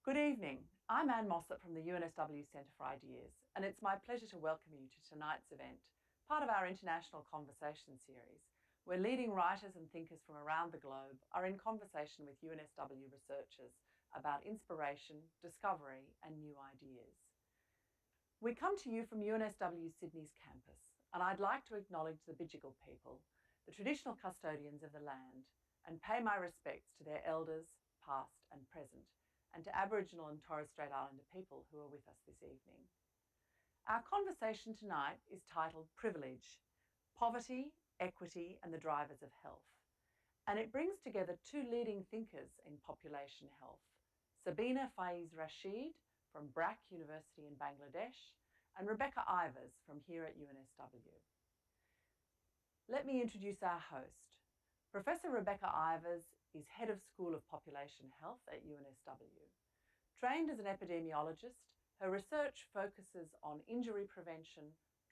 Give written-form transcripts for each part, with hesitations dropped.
Good evening. I'm Anne Mossop from the UNSW Centre for Ideas, and it's my pleasure to welcome you to tonight's event, part of our International Conversation series, where leading writers and thinkers from around the globe are in conversation with UNSW researchers about inspiration, discovery, and new ideas. We come to you from UNSW Sydney's campus, and I'd like to acknowledge the Bidjigal people, the traditional custodians of the land, and pay my respects to their elders, past and present, and to Aboriginal and Torres Strait Islander people who are with us this evening. Our conversation tonight is titled Privilege, Poverty, Equity and the Drivers of Health, and it brings together two leading thinkers in population health, Sabina Faiz Rashid from BRAC University in Bangladesh and Rebecca Ivers from here at UNSW. Let me introduce our host. Professor Rebecca Ivers is Head of School of Population Health at UNSW. Trained as an epidemiologist, her research focuses on injury prevention,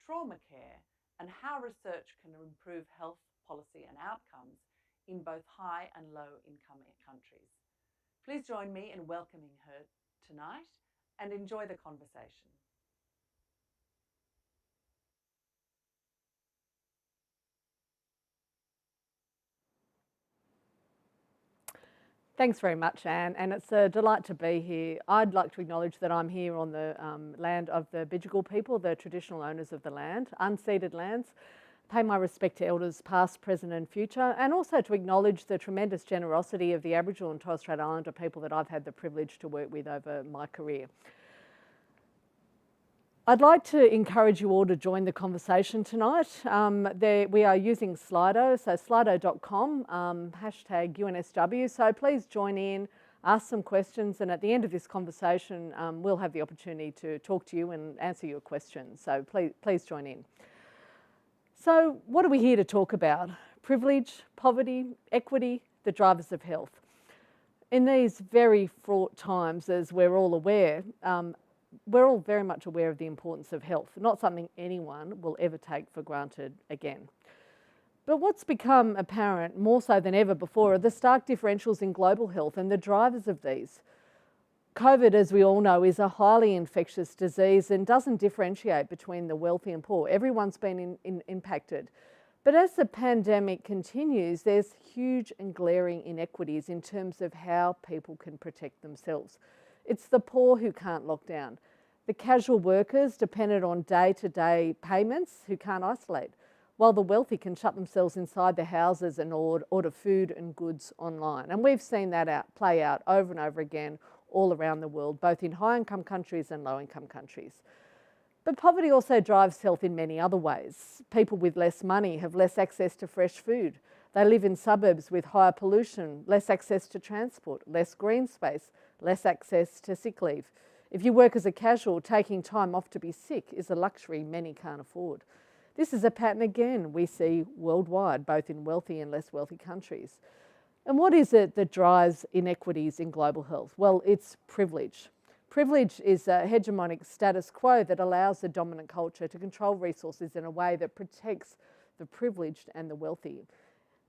trauma care, and how research can improve health policy and outcomes in both high and low income countries. Please join me in welcoming her tonight and enjoy the conversation. Thanks very much, Anne, and it's a delight to be here. I'd like to acknowledge that I'm here on the land of the Bidjigal people, the traditional owners of the land, unceded lands. Pay my respect to elders past, present and future, and also to acknowledge the tremendous generosity of the Aboriginal and Torres Strait Islander people that I've had the privilege to work with over my career. I'd like to encourage you all to join the conversation tonight. We are using Slido, so slido.com, hashtag UNSW. So please join in, ask some questions, and at the end of this conversation, we'll have the opportunity to talk to you and answer your questions. So please join in. So what are we here to talk about? Privilege, poverty, equity, the drivers of health. In these very fraught times, as we're all aware, we're all very much aware of the importance of health, not something anyone will ever take for granted again. But what's become apparent more so than ever before are the stark differentials in global health and the drivers of these. COVID, as we all know, is a highly infectious disease and doesn't differentiate between the wealthy and poor. Everyone's been impacted. But as the pandemic continues, there's huge and glaring inequities in terms of how people can protect themselves. It's the poor who can't lock down, the casual workers dependent on day-to-day payments who can't isolate, while the wealthy can shut themselves inside their houses and order food and goods online. And we've seen that play out over and over again all around the world, both in high-income countries and low-income countries. But poverty also drives health in many other ways. People with less money have less access to fresh food. They live in suburbs with higher pollution, less access to transport, less green space, less access to sick leave. If you work as a casual, taking time off to be sick is a luxury many can't afford. This is a pattern again we see worldwide, both in wealthy and less wealthy countries. And what is it that drives inequities in global health? Well, it's privilege. Privilege is a hegemonic status quo that allows the dominant culture to control resources in a way that protects the privileged and the wealthy.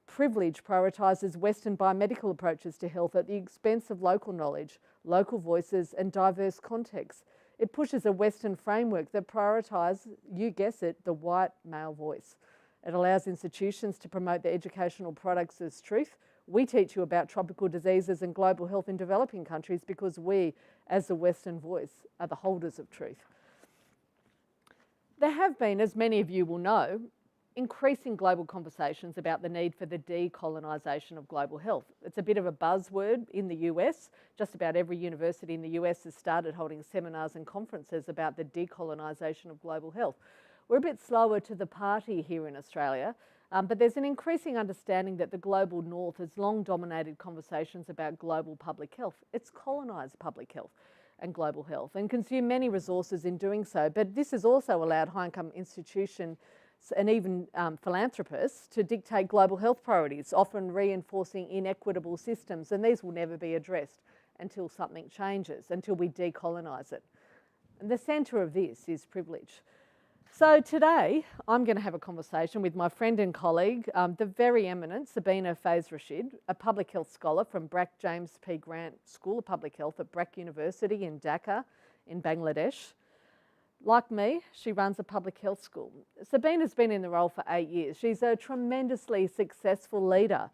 Privilege prioritises Western biomedical approaches to health at the expense of local knowledge, local voices and diverse contexts. It pushes a Western framework that prioritises, you guess it, the white male voice. It allows institutions to promote their educational products as truth. We teach you about tropical diseases and global health in developing countries because we, as the Western voice, are the holders of truth. There have been, as many of you will know, increasing global conversations about the need for the decolonisation of global health. It's a bit of a buzzword in the US. Just about every university in the US has started holding seminars and conferences about the decolonisation of global health. We're a bit slower to the party here in Australia, but there's an increasing understanding that the global north has long dominated conversations about global public health. It's colonised public health and global health and consumed many resources in doing so, but this has also allowed high-income institutions and even philanthropists to dictate global health priorities, often reinforcing inequitable systems, and these will never be addressed until something changes, until we decolonise it. And the centre of this is privilege. So today I'm going to have a conversation with my friend and colleague, the very eminent Sabina Faiz Rashid, a public health scholar from BRAC James P. Grant School of Public Health at BRAC University in Dhaka in Bangladesh. Like me, she runs a public health school. Sabina's been in the role for 8 years. She's a tremendously successful leader.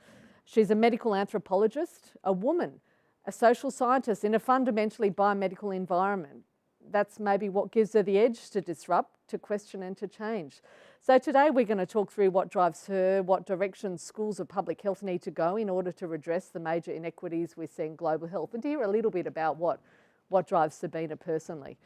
She's a medical anthropologist, a woman, a social scientist in a fundamentally biomedical environment. That's maybe what gives her the edge to disrupt, to question and to change. So today we're going to talk through what drives her, what directions schools of public health need to go in order to redress the major inequities we see in global health, and to hear a little bit about what drives Sabina personally.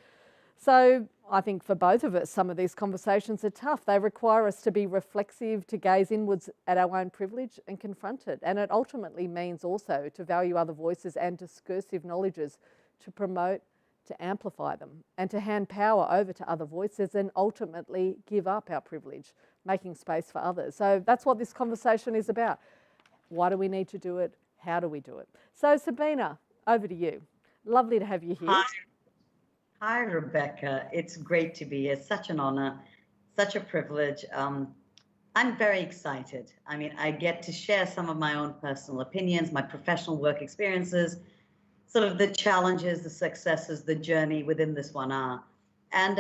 So I think for both of us, some of these conversations are tough. They require us to be reflexive, to gaze inwards at our own privilege and confront it. And it ultimately means also to value other voices and discursive knowledges, to promote, to amplify them, and to hand power over to other voices and ultimately give up our privilege, making space for others. So that's what this conversation is about. Why do we need to do it? How do we do it? So Sabina, over to you. Lovely to have you here. Hi, Rebecca. It's great to be here. Such an honor, such a privilege. I'm very excited. I mean, I get to share some of my own personal opinions, my professional work experiences, sort of the challenges, the successes, the journey within this 1 hour. And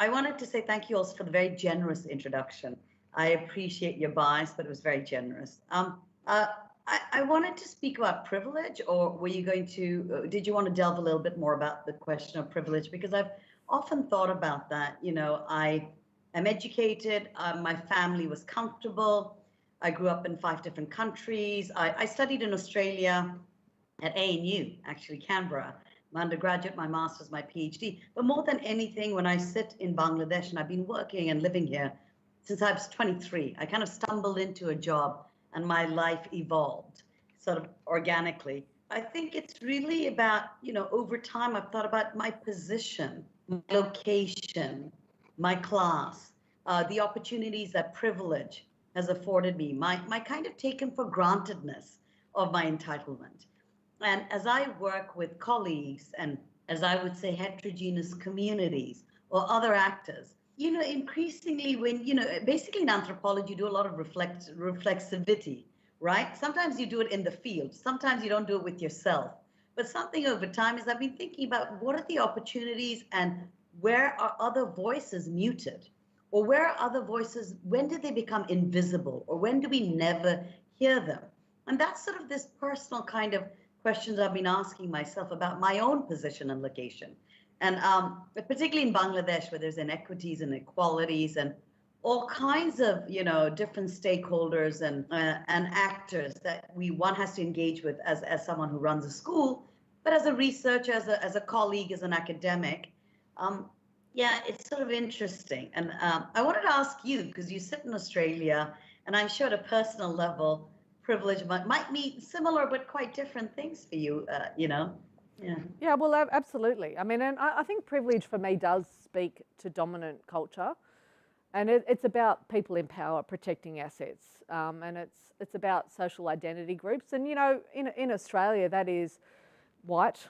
I wanted to say thank you also for the very generous introduction. I appreciate your bias, but it was very generous. I wanted to speak about privilege, or were you going to, did you want to delve a little bit more about the question of privilege? Because I've often thought about that. You know, I am educated, my family was comfortable. I grew up in 5 different countries. I studied in Australia at ANU, actually Canberra, my undergraduate, my master's, my PhD. But more than anything, when I sit in Bangladesh, and I've been working and living here since I was 23, I kind of stumbled into a job and my life evolved sort of organically. I think it's really about, you know, over time, I've thought about my position, my location, my class, the opportunities that privilege has afforded me, my kind of taken for grantedness of my entitlement. And as I work with colleagues and, as I would say, heterogeneous communities or other actors, you know, increasingly when, you know, basically in anthropology, you do a lot of reflexivity, right? Sometimes you do it in the field. Sometimes you don't do it with yourself. But something over time is I've been thinking about what are the opportunities and where are other voices muted? Or where are other voices, when did they become invisible? Or when do we never hear them? And that's sort of this personal kind of questions I've been asking myself about my own position and location. And particularly in Bangladesh, where there's inequities and inequalities and all kinds of, you know, different stakeholders and actors that one has to engage with as someone who runs a school, but as a researcher, as a colleague, as an academic. Yeah, it's sort of interesting. And I wanted to ask you, because you sit in Australia, and I'm sure at a personal level, privilege might mean similar but quite different things for you, you know. Yeah, well, absolutely. I mean, and I think privilege for me does speak to dominant culture, and it's about people in power protecting assets, and it's about social identity groups. And you know, in Australia, that is white,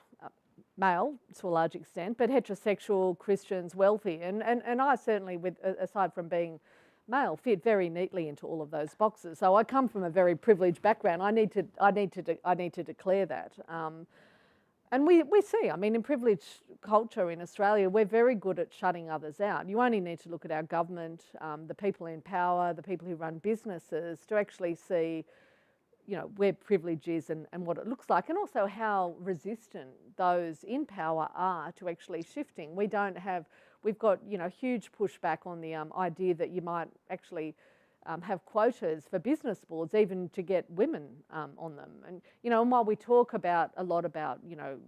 male to a large extent, but heterosexual, Christians, wealthy, and I certainly, with aside from being male, fit very neatly into all of those boxes. So I come from a very privileged background. I need to declare that. And we see, I mean, in privileged culture in Australia, we're very good at shutting others out. You only need to look at our government, the people in power, the people who run businesses, to actually see, you know, where privilege is and what it looks like, and also how resistant those in power are to actually shifting. We've got, you know, huge pushback on the idea that you might actually have quotas for business boards, even to get women on them. And, you know, and while we talk a lot about, you know,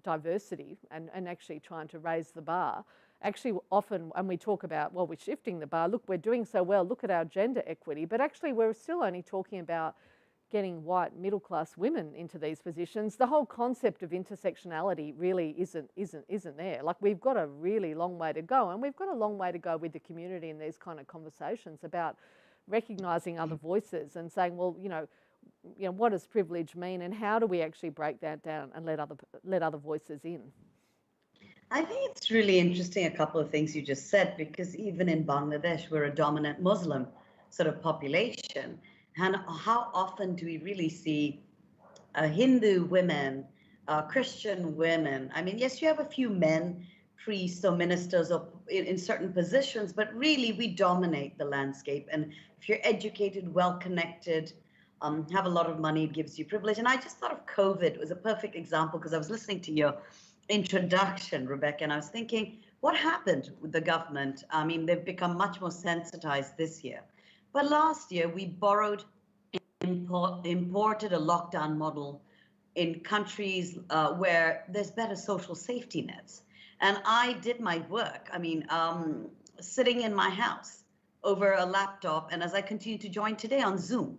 diversity and actually trying to raise the bar, actually often, and we talk about, well, we're shifting the bar, look, we're doing so well, look at our gender equity, but actually we're still only talking about getting white middle-class women into these positions. The whole concept of intersectionality really isn't there. Like, we've got a really long way to go, and we've got a long way to go with the community in these kind of conversations about recognising other voices and saying, well, you know, what does privilege mean, and how do we actually break that down and let other voices in? I think it's really interesting, a couple of things you just said, because even in Bangladesh, we're a dominant Muslim sort of population. And how often do we really see Hindu women, Christian women? I mean, yes, you have a few men, priests or ministers in certain positions, but really we dominate the landscape. And if you're educated, well connected, have a lot of money, it gives you privilege. And I just thought of COVID. It was a perfect example because I was listening to your introduction, Rebecca, and I was thinking, what happened with the government? I mean, they've become much more sensitized this year. But last year, we borrowed, imported a lockdown model in countries where there's better social safety nets. And I did my work, I mean, sitting in my house over a laptop, and as I continue to join today on Zoom.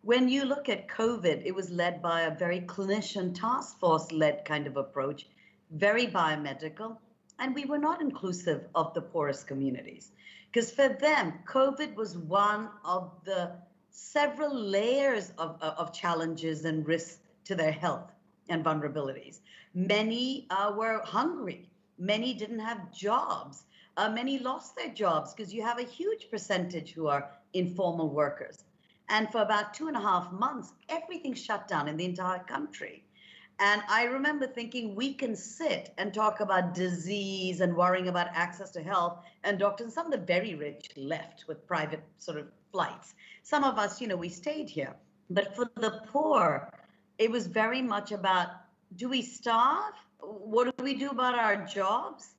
When you look at COVID, it was led by a very clinician task force led kind of approach, very biomedical, and we were not inclusive of the poorest communities. Because for them, COVID was one of the several layers of challenges and risks to their health and vulnerabilities. Many were hungry. Many didn't have jobs. Many lost their jobs because you have a huge percentage who are informal workers. And for about 2.5 months, everything shut down in the entire country. And I remember thinking, we can sit and talk about disease and worrying about access to health and doctors. And some of the very rich left with private sort of flights. Some of us, we stayed here. But for the poor, it was very much about, do we starve? What do we do about our jobs?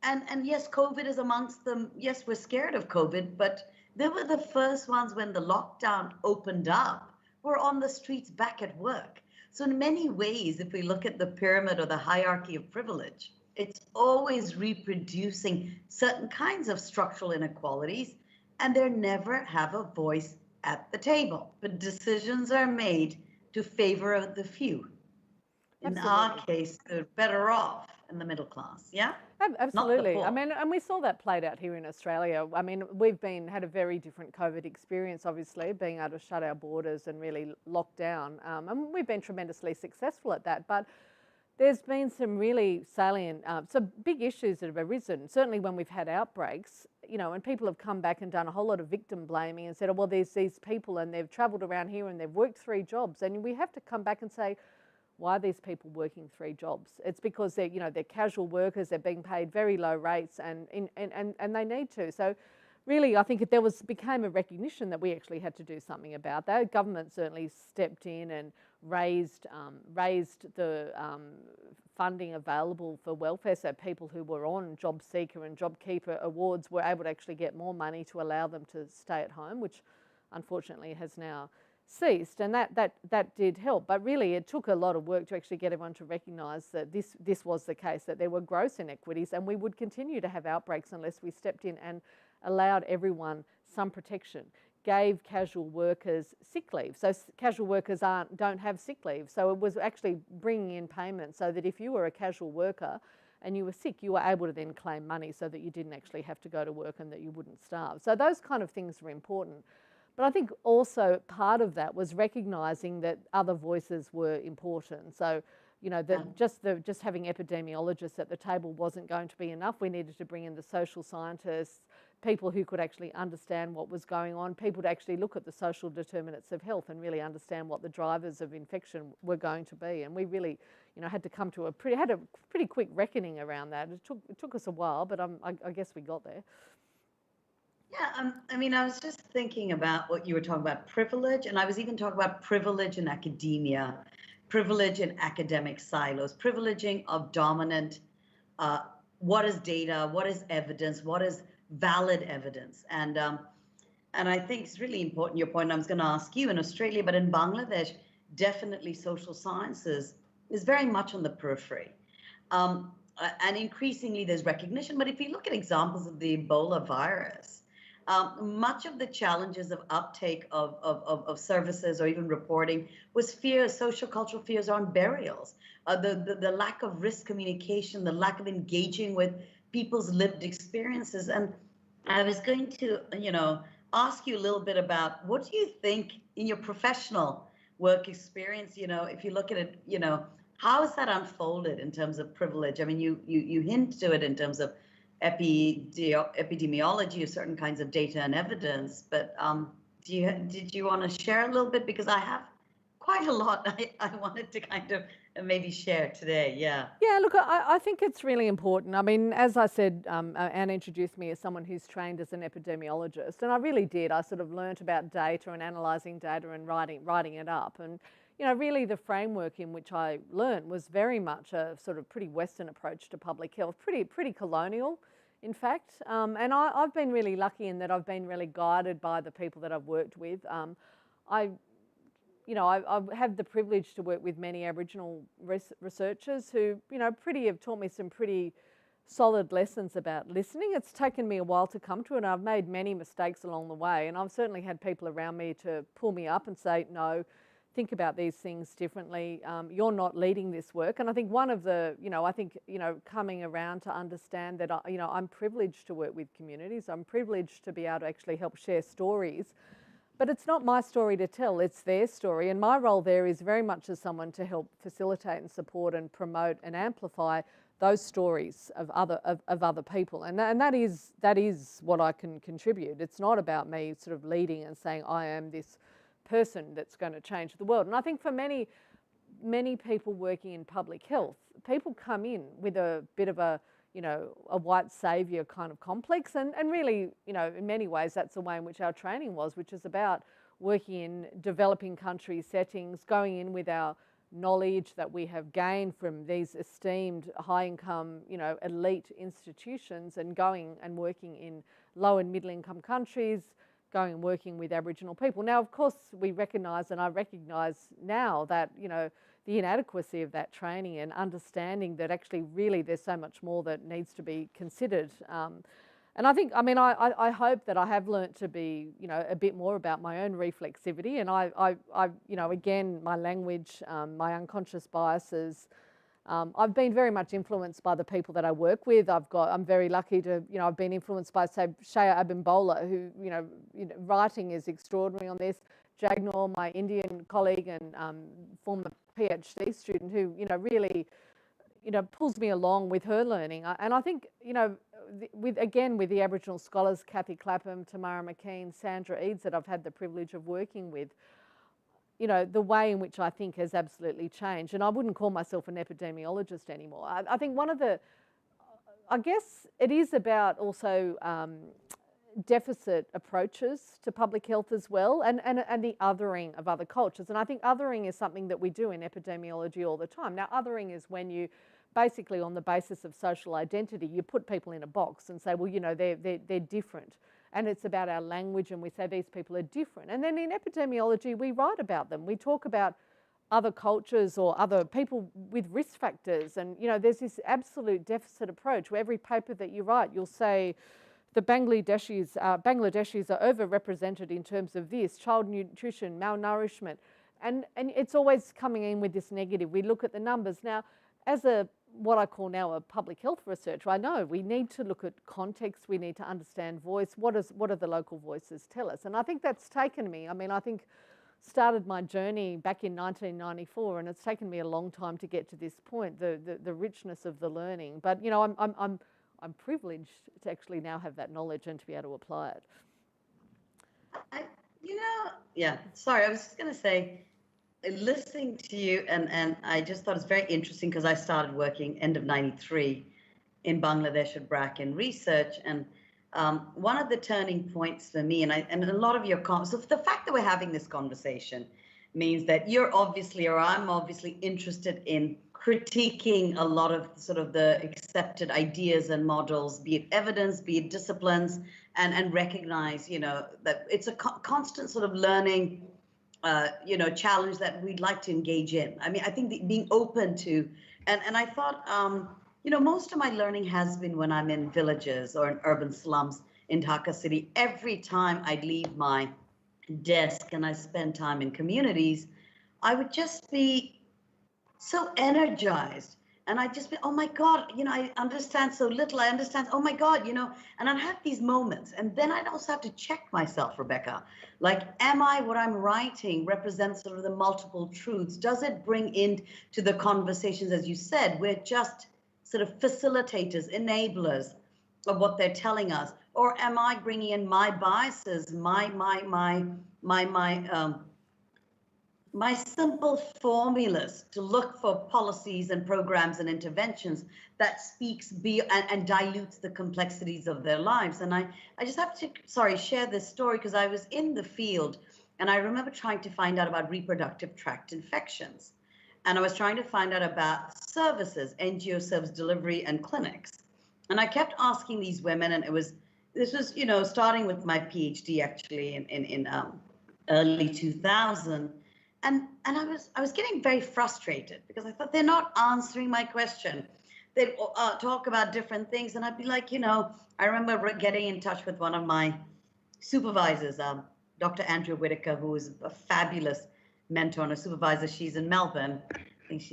And yes, COVID is amongst them. Yes, we're scared of COVID, but they were the first ones when the lockdown opened up, were on the streets back at work. So in many ways, if we look at the pyramid or the hierarchy of privilege, it's always reproducing certain kinds of structural inequalities, and they never have a voice at the table. But decisions are made to favor of the few. In our case, they're better off in the middle class, yeah? Absolutely. I mean, and we saw that played out here in Australia. I mean, we've had a very different COVID experience, obviously, being able to shut our borders and really lock down. And we've been tremendously successful at that. But there's been some really salient, some big issues that have arisen, certainly when we've had outbreaks, and people have come back and done a whole lot of victim blaming and said, oh, well, there's these people and they've travelled around here and they've worked 3 jobs. And we have to come back and say, why are these people working 3 jobs? It's because they're casual workers, they're being paid very low rates and they need to. So really, I think there became a recognition that we actually had to do something about that. Government certainly stepped in and raised the funding available for welfare, so people who were on Job Seeker and JobKeeper awards were able to actually get more money to allow them to stay at home, which unfortunately has now ceased, and that did help. But really, it took a lot of work to actually get everyone to recognise that this was the case, that there were gross inequities, and we would continue to have outbreaks unless we stepped in and allowed everyone some protection, gave casual workers sick leave. So casual workers don't have sick leave. So it was actually bringing in payments so that if you were a casual worker and you were sick, you were able to then claim money so that you didn't actually have to go to work and that you wouldn't starve. So those kind of things were important. But I think also part of that was recognising that other voices were important. So, that just having epidemiologists at the table wasn't going to be enough. We needed to bring in the social scientists, people who could actually understand what was going on, people to actually look at the social determinants of health and really understand what the drivers of infection were going to be. And we really, had to come to a pretty quick reckoning around that. It took us a while, but I guess we got there. Yeah, I mean, I was just thinking about what you were talking about, privilege, and I was even talking about privilege in academia, privilege in academic silos, privileging of dominant, what is data, what is evidence, what is valid evidence. And I think it's really important, your point, I was going to ask you in Australia, but in Bangladesh, definitely social sciences is very much on the periphery. And increasingly there's recognition, but if you look at examples of the Ebola virus, much of the challenges of uptake of services or even reporting was fears, social cultural fears on burials, the lack of risk communication, the lack of engaging with people's lived experiences. And I was going to, ask you a little bit about what do you think in your professional work experience, if you look at it, how is that unfolded in terms of privilege? I mean, you hint to it in terms of epidemiology or certain kinds of data and evidence, but did you want to share a little bit? Because I have quite a lot I wanted to kind of maybe share today. Yeah. Yeah, look, I think it's really important. I mean, as I said, Anne introduced me as someone who's trained as an epidemiologist, and I really did. I sort of learnt about data and analysing data and writing it up. And, you know, really the framework in which I learnt was very much a sort of pretty Western approach to public health, pretty colonial, in fact. And I've been really lucky in that I've been really guided by the people that I've worked with. I I've had the privilege to work with many Aboriginal researchers who, you know, have taught me some pretty solid lessons about listening. It's taken me a while to come to it, and I've made many mistakes along the way. And I've certainly had people around me to pull me up and say, no, think about these things differently. You're not leading this work. And I think one of the, coming around to understand that, I'm privileged to work with communities. I'm privileged to be able to actually help share stories. But it's not my story to tell, it's their story. And my role there is very much as someone to help facilitate and support and promote and amplify those stories of other people. And that is what I can contribute. It's not about me sort of leading and saying I am this person that's going to change the world. And I think for many people working in public health, people come in with a bit of a white saviour kind of complex. And really, in many ways, that's the way in which our training was, which is about working in developing country settings, going in with our knowledge that we have gained from these esteemed high-income, elite institutions, and going and working in low and middle-income countries, going and working with Aboriginal people. Now, of course, we recognise, and I recognise now that, the inadequacy of that training and understanding that actually really there's so much more that needs to be considered. And I hope that I have learnt to be, a bit more about my own reflexivity. And again, my language, my unconscious biases. I've been very much influenced by the people that I work with. I'm very lucky to, I've been influenced by, say, Shaya Abimbola, who, writing is extraordinary on this. Jagnor, my Indian colleague and former PhD student, who really pulls me along with her learning. And I think with the Aboriginal scholars, Kathy Clapham, Tamara McKean, Sandra Eads, that I've had the privilege of working with, the way in which I think has absolutely changed. And I wouldn't call myself an epidemiologist anymore. I think I guess it is about also deficit approaches to public health as well, and the othering of other cultures. And I think othering is something that we do in epidemiology all the time. Now, othering is when you basically, on the basis of social identity, you put people in a box and say, well, they're different. And it's about our language, and we say these people are different. And then in epidemiology, we write about them. We talk about other cultures or other people with risk factors. And, there's this absolute deficit approach where every paper that you write, you'll say, the Bangladeshis are overrepresented in terms of this, child nutrition, malnourishment. And it's always coming in with this negative. We look at the numbers. Now, as what I call now a public health researcher, I know we need to look at context, we need to understand voice, what do the local voices tell us? And I think that's taken me, I think started my journey back in 1994, and it's taken me a long time to get to this point, the richness of the learning. But, I'm privileged to actually now have that knowledge and to be able to apply it. Sorry, I was just going to say, listening to you, and I just thought it's very interesting because I started working end of 93 in Bangladesh at BRAC in research. And one of the turning points for me, and a lot of your comments, so the fact that we're having this conversation means that I'm obviously interested in critiquing a lot of sort of the accepted ideas and models, be it evidence, be it disciplines, and recognize, that it's a constant sort of learning, challenge that we'd like to engage in. I mean, I think being open to, and I thought, most of my learning has been when I'm in villages or in urban slums in Dhaka City. Every time I'd leave my desk and I spend time in communities, I would just be so energized And I just be, oh my God, I understand so little. I understand, oh my God, and I'd have these moments. And then I'd also have to check myself, Rebecca. Like, what I'm writing represents sort of the multiple truths? Does it bring into the conversations, as you said, we're just sort of facilitators, enablers of what they're telling us? Or am I bringing in my biases, my simple formulas to look for policies and programs and interventions that speaks and dilutes the complexities of their lives? And I just have to, share this story, because I was in the field and I remember trying to find out about reproductive tract infections. And I was trying to find out about services, NGO service delivery and clinics. And I kept asking these women, and this was, starting with my PhD actually in early 2000. And I was getting very frustrated, because I thought, they're not answering my question. They talk about different things, and I'd be like, I remember getting in touch with one of my supervisors, Dr. Andrea Whitaker, who is a fabulous mentor and a supervisor. She's in Melbourne, I think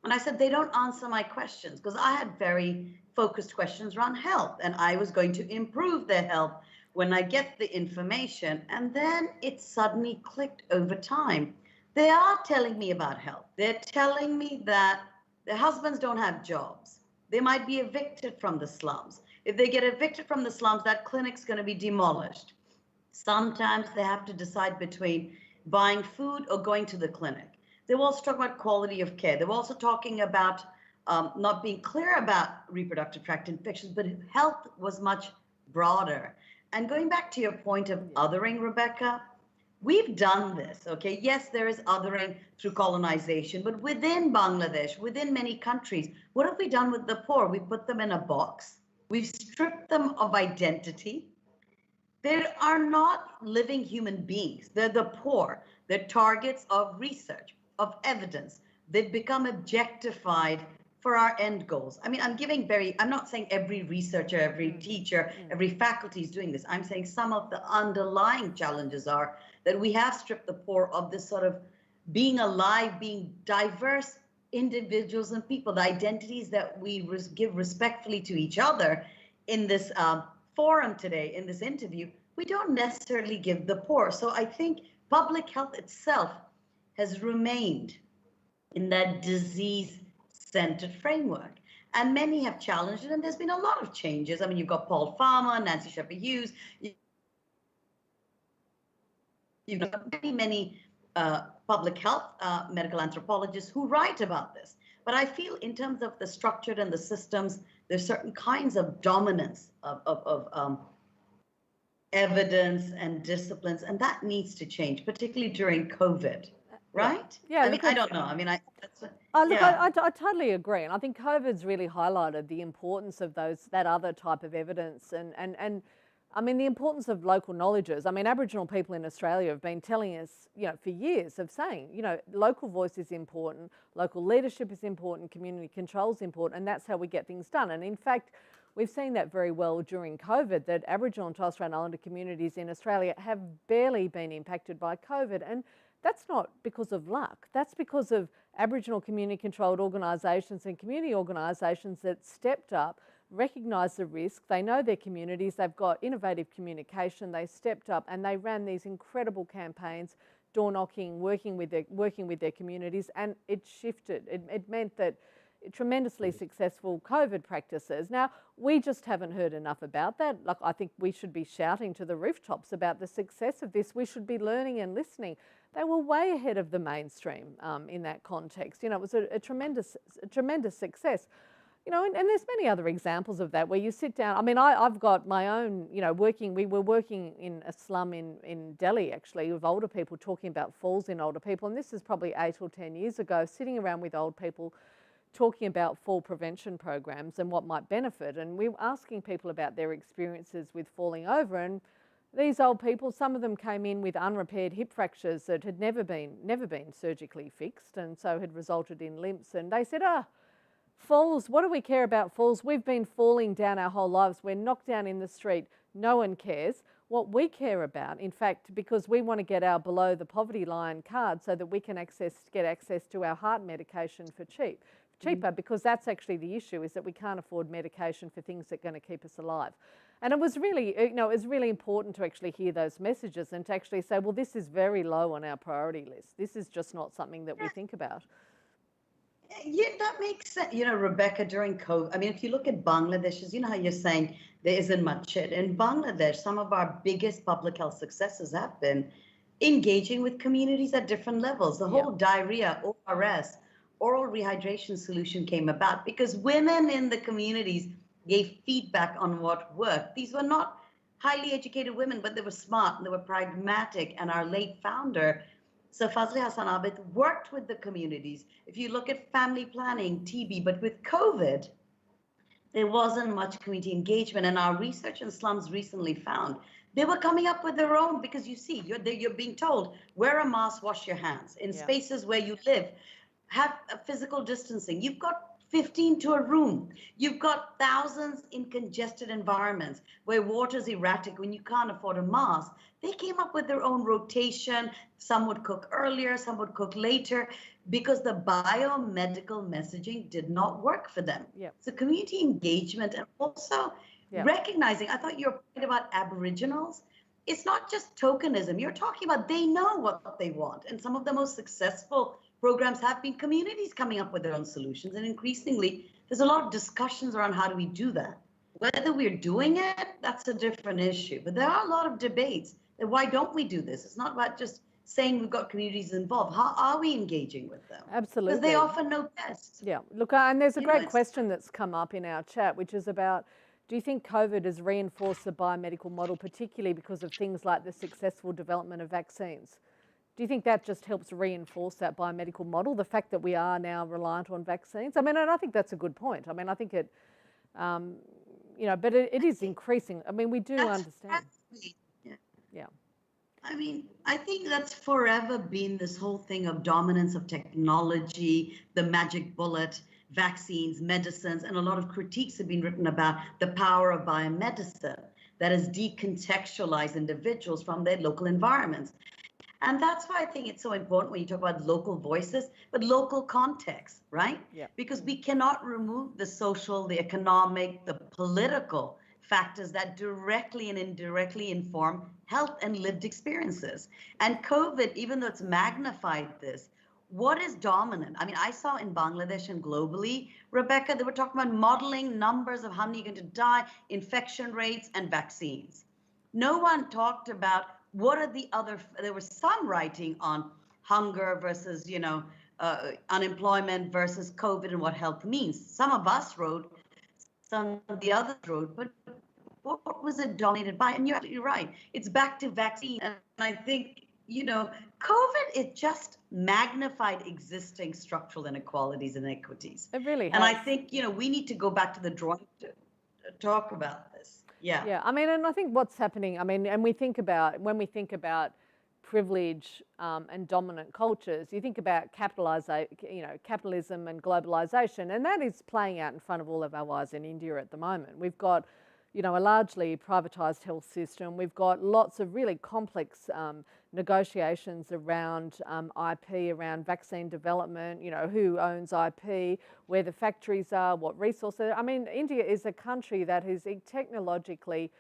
and I said, they don't answer my questions, because I had very focused questions around health, and I was going to improve their health when I get the information. And then it suddenly clicked over time. They are telling me about health. They're telling me that their husbands don't have jobs. They might be evicted from the slums. If they get evicted from the slums, that clinic's going to be demolished. Sometimes they have to decide between buying food or going to the clinic. They were also talking about quality of care. They were also talking about not being clear about reproductive tract infections, but health was much broader. And going back to your point of othering, Rebecca, we've done this, okay? Yes, there is othering through colonization, but within Bangladesh, within many countries, what have we done with the poor? We put them in a box. We've stripped them of identity. They are not living human beings. They're the poor. They're targets of research, of evidence. They've become objectified for our end goals. I mean, I'm not saying every researcher, every teacher, every faculty is doing this. I'm saying some of the underlying challenges are that we have stripped the poor of this sort of being alive, being diverse individuals and people, the identities that we give respectfully to each other in this forum today, in this interview, we don't necessarily give the poor. So I think public health itself has remained in that disease-centered framework. And many have challenged it, and there's been a lot of changes. I mean, you've got Paul Farmer, Nancy Shepherd-Hughes, you've got many public health medical anthropologists who write about this. But I feel in terms of the structure and the systems, there's certain kinds of dominance of evidence and disciplines, and that needs to change, particularly during COVID, right? Yeah, I mean, I don't know. I mean, I totally agree. And I think COVID's really highlighted the importance of that other type of evidence and I mean, the importance of local knowledges. I mean, Aboriginal people in Australia have been telling us, for years of saying, local voice is important, local leadership is important, community control is important, and that's how we get things done. And in fact, we've seen that very well during COVID, that Aboriginal and Torres Strait Islander communities in Australia have barely been impacted by COVID. And that's not because of luck. That's because of Aboriginal community-controlled organisations and community organisations that stepped up, recognise the risk, they know their communities, they've got innovative communication, they stepped up and they ran these incredible campaigns, door knocking, working with their communities, and it shifted. It meant that tremendously successful COVID practices. Now, we just haven't heard enough about that. Like, I think we should be shouting to the rooftops about the success of this. We should be learning and listening. They were way ahead of the mainstream in that context. It was a tremendous success. And there's many other examples of that where you sit down. I mean, I've got my own, we were working in a slum in Delhi, actually, with older people, talking about falls in older people. And this is probably 8 or 10 years ago, sitting around with old people talking about fall prevention programs and what might benefit. And we were asking people about their experiences with falling over. And these old people, some of them came in with unrepaired hip fractures that had never been surgically fixed, and so had resulted in limps. And they said, falls, what do we care about falls? We've been falling down our whole lives. We're knocked down in the street. No one cares. What we care about, in fact, because we want to get our below the poverty line card so that we can get access to our heart medication for cheap. cheaper, because that's actually the issue, is that we can't afford medication for things that are going to keep us alive. And it was really, it was really important to actually hear those messages and to actually say, well, this is very low on our priority list. This is just not something that we think about. Yeah, that makes sense. Rebecca, during COVID, I mean, if you look at Bangladesh, how you're saying there isn't much shit. In Bangladesh, some of our biggest public health successes have been engaging with communities at different levels. The whole diarrhea, ORS, oral rehydration solution came about because women in the communities gave feedback on what worked. These were not highly educated women, but they were smart and they were pragmatic. And our late founder, Sir Fazli Hassan Abid, worked with the communities. If you look at family planning, TB, but with COVID, there wasn't much community engagement. And our research in slums recently found they were coming up with their own, because you see, you're being told, wear a mask, wash your hands. In spaces where you live, have a physical distancing. You've got 15 to a room. You've got thousands in congested environments where water's erratic when you can't afford a mask. They came up with their own rotation. Some would cook earlier, some would cook later, because the biomedical messaging did not work for them. So community engagement, and also recognizing, I thought your point about Aboriginals, it's not just tokenism. You're talking about they know what they want. And some of the most successful programs have been communities coming up with their own solutions. And increasingly, there's a lot of discussions around how do we do that. Whether we're doing it, that's a different issue. But there are a lot of debates that why don't we do this? It's not about just saying we've got communities involved. How are we engaging with them? Absolutely. Because they often know best. Yeah. Look, and there's a great question that's come up in our chat, which is about, do you think COVID has reinforced the biomedical model, particularly because of things like the successful development of vaccines? Do you think that just helps reinforce that biomedical model, the fact that we are now reliant on vaccines? I mean, and I think that's a good point. I mean, I think it, but it is increasing. I mean, we do understand. Yeah. I mean, I think that's forever been this whole thing of dominance of technology, the magic bullet, vaccines, medicines, and a lot of critiques have been written about the power of biomedicine that has decontextualized individuals from their local environments. And that's why I think it's so important when you talk about local voices, but local context, right? Yeah. Because we cannot remove the social, the economic, the political factors that directly and indirectly inform health and lived experiences. And COVID, even though it's magnified this, what is dominant? I mean, I saw in Bangladesh and globally, Rebecca, they were talking about modeling numbers of how many are going to die, infection rates, and vaccines. No one talked about what are the other, there was some writing on hunger versus, unemployment versus COVID and what health means. Some of us wrote, some of the others wrote, but what was it dominated by? And you're absolutely right. It's back to vaccine. And I think, COVID, it just magnified existing structural inequalities and inequities. It really has. And I think, we need to go back to the drawing to talk about this. Yeah. Yeah. I mean, and I think what's happening, I mean, and when we think about privilege and dominant cultures, you think about capitalism and globalization, and that is playing out in front of all of our eyes in India at the moment. We've got, a largely privatised health system. We've got lots of really complex negotiations around IP, around vaccine development, who owns IP, where the factories are, what resources. I mean, India is a country that is technologically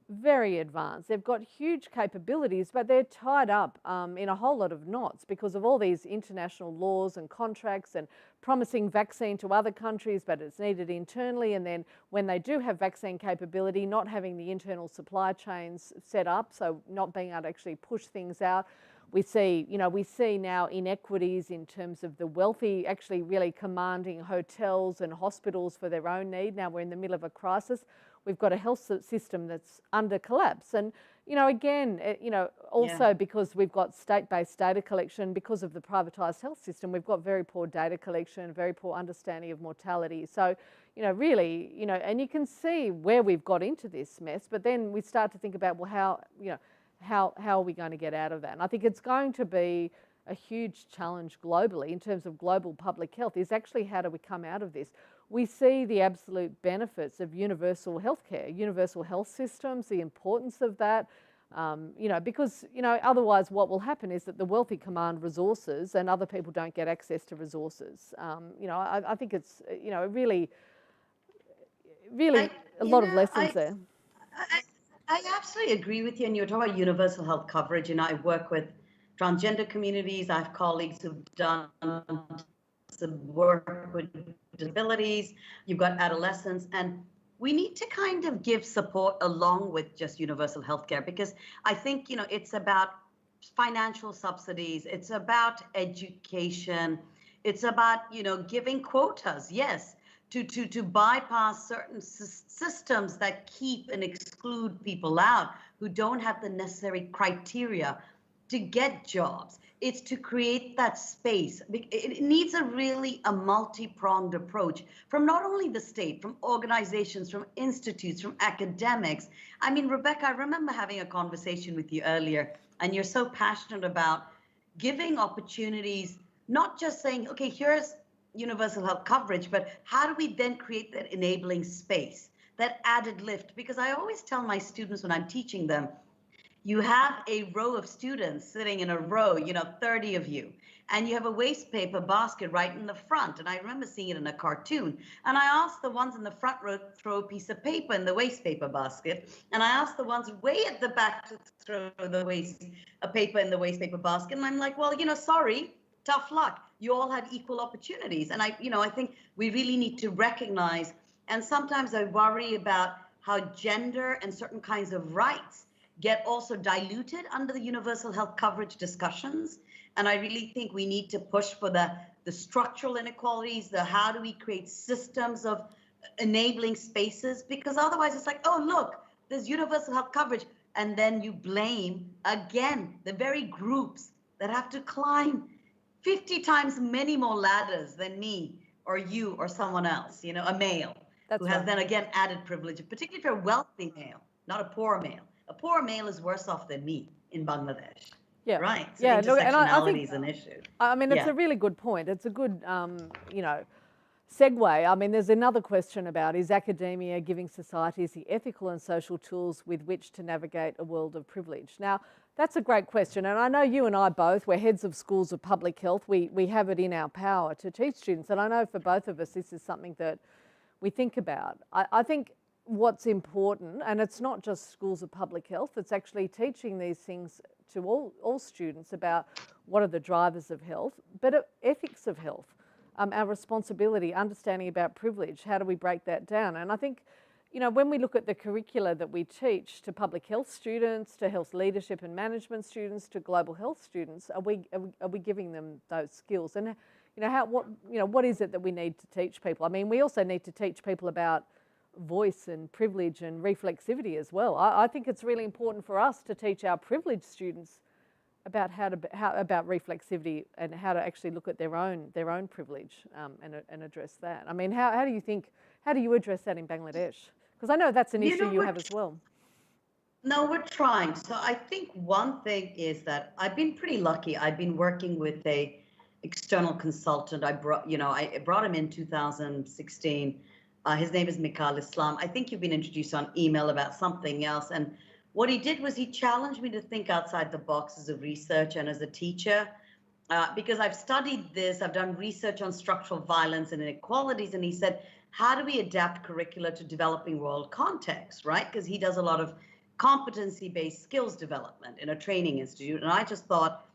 very advanced. They've got huge capabilities, but they're tied up in a whole lot of knots because of all these international laws and contracts and promising vaccine to other countries, but it's needed internally. And then when they do have vaccine capability, not having the internal supply chains set up, so not being able to actually push things out. We see now inequities in terms of the wealthy actually really commanding hotels and hospitals for their own need. Now we're in the middle of a crisis. We've got a health system that's under collapse. And, also because we've got state-based data collection, because of the privatised health system, we've got very poor data collection, very poor understanding of mortality. So, really, and you can see where we've got into this mess, but then we start to think about, well, how are we going to get out of that? And I think it's going to be a huge challenge globally in terms of global public health, is actually how do we come out of this? We see the absolute benefits of universal healthcare, universal health systems, the importance of that. Because, otherwise what will happen is that the wealthy command resources and other people don't get access to resources. I think it's, really a lot of lessons there. I absolutely agree with you. And you're talking about universal health coverage. I work with transgender communities. I have colleagues who've done some work with disabilities. You've got adolescents. And we need to kind of give support along with just universal health care, because I think, it's about financial subsidies. It's about education. It's about, giving quotas. Yes. To bypass certain systems that keep and exclude people out who don't have the necessary criteria to get jobs. It's to create that space. It needs a multi-pronged approach from not only the state, from organizations, from institutes, from academics. I mean, Rebecca, I remember having a conversation with you earlier, and you're so passionate about giving opportunities, not just saying, okay, here's universal health coverage, but how do we then create that enabling space, that added lift? Because I always tell my students when I'm teaching them, you have a row of students sitting in a row, 30 of you, and you have a waste paper basket right in the front. And I remember seeing it in a cartoon. And I asked the ones in the front row to throw a piece of paper in the waste paper basket. And I asked the ones way at the back to throw a paper in the waste paper basket. And I'm like, well, sorry, tough luck. You all have equal opportunities. And I think we really need to recognize, and sometimes I worry about how gender and certain kinds of rights get also diluted under the universal health coverage discussions. And I really think we need to push for the structural inequalities, how do we create systems of enabling spaces, because otherwise it's like, oh, look, there's universal health coverage. And then you blame, again, the very groups that have to climb 50 times many more ladders than me or you or someone else, a male. That's who has then again added privilege, particularly if you're a wealthy male, not a poor male. A poor male is worse off than me in Bangladesh. Yeah. Right. So yeah. Intersectionality is an issue. I mean, it's a really good point. It's a good, segue. I mean, there's another question about, is academia giving societies the ethical and social tools with which to navigate a world of privilege? Now, that's a great question. And I know you and I both, we're heads of schools of public health. We have it in our power to teach students. And I know for both of us, this is something that we think about. I think what's important, and it's not just schools of public health, it's actually teaching these things to all students about what are the drivers of health, but ethics of health, our responsibility, understanding about privilege, how do we break that down? And I think, when we look at the curricula that we teach to public health students, to health leadership and management students, to global health students, are we giving them those skills? And what is it that we need to teach people? I mean, we also need to teach people about voice and privilege and reflexivity as well. I think it's really important for us to teach our privileged students about about reflexivity and how to actually look at their own privilege and address that. I mean, how do you address that in Bangladesh? Because I know that's an issue you have as well. No, we're trying. So I think one thing is that I've been pretty lucky. I've been working with a external consultant. I brought him in 2016. His name is Mikhail Islam. I think you've been introduced on email about something else. And what he did was he challenged me to think outside the box as a researcher and as a teacher, because I've studied this. I've done research on structural violence and inequalities. And he said, how do we adapt curricula to developing world context, right? Because he does a lot of competency-based skills development in a training institute. And I just thought,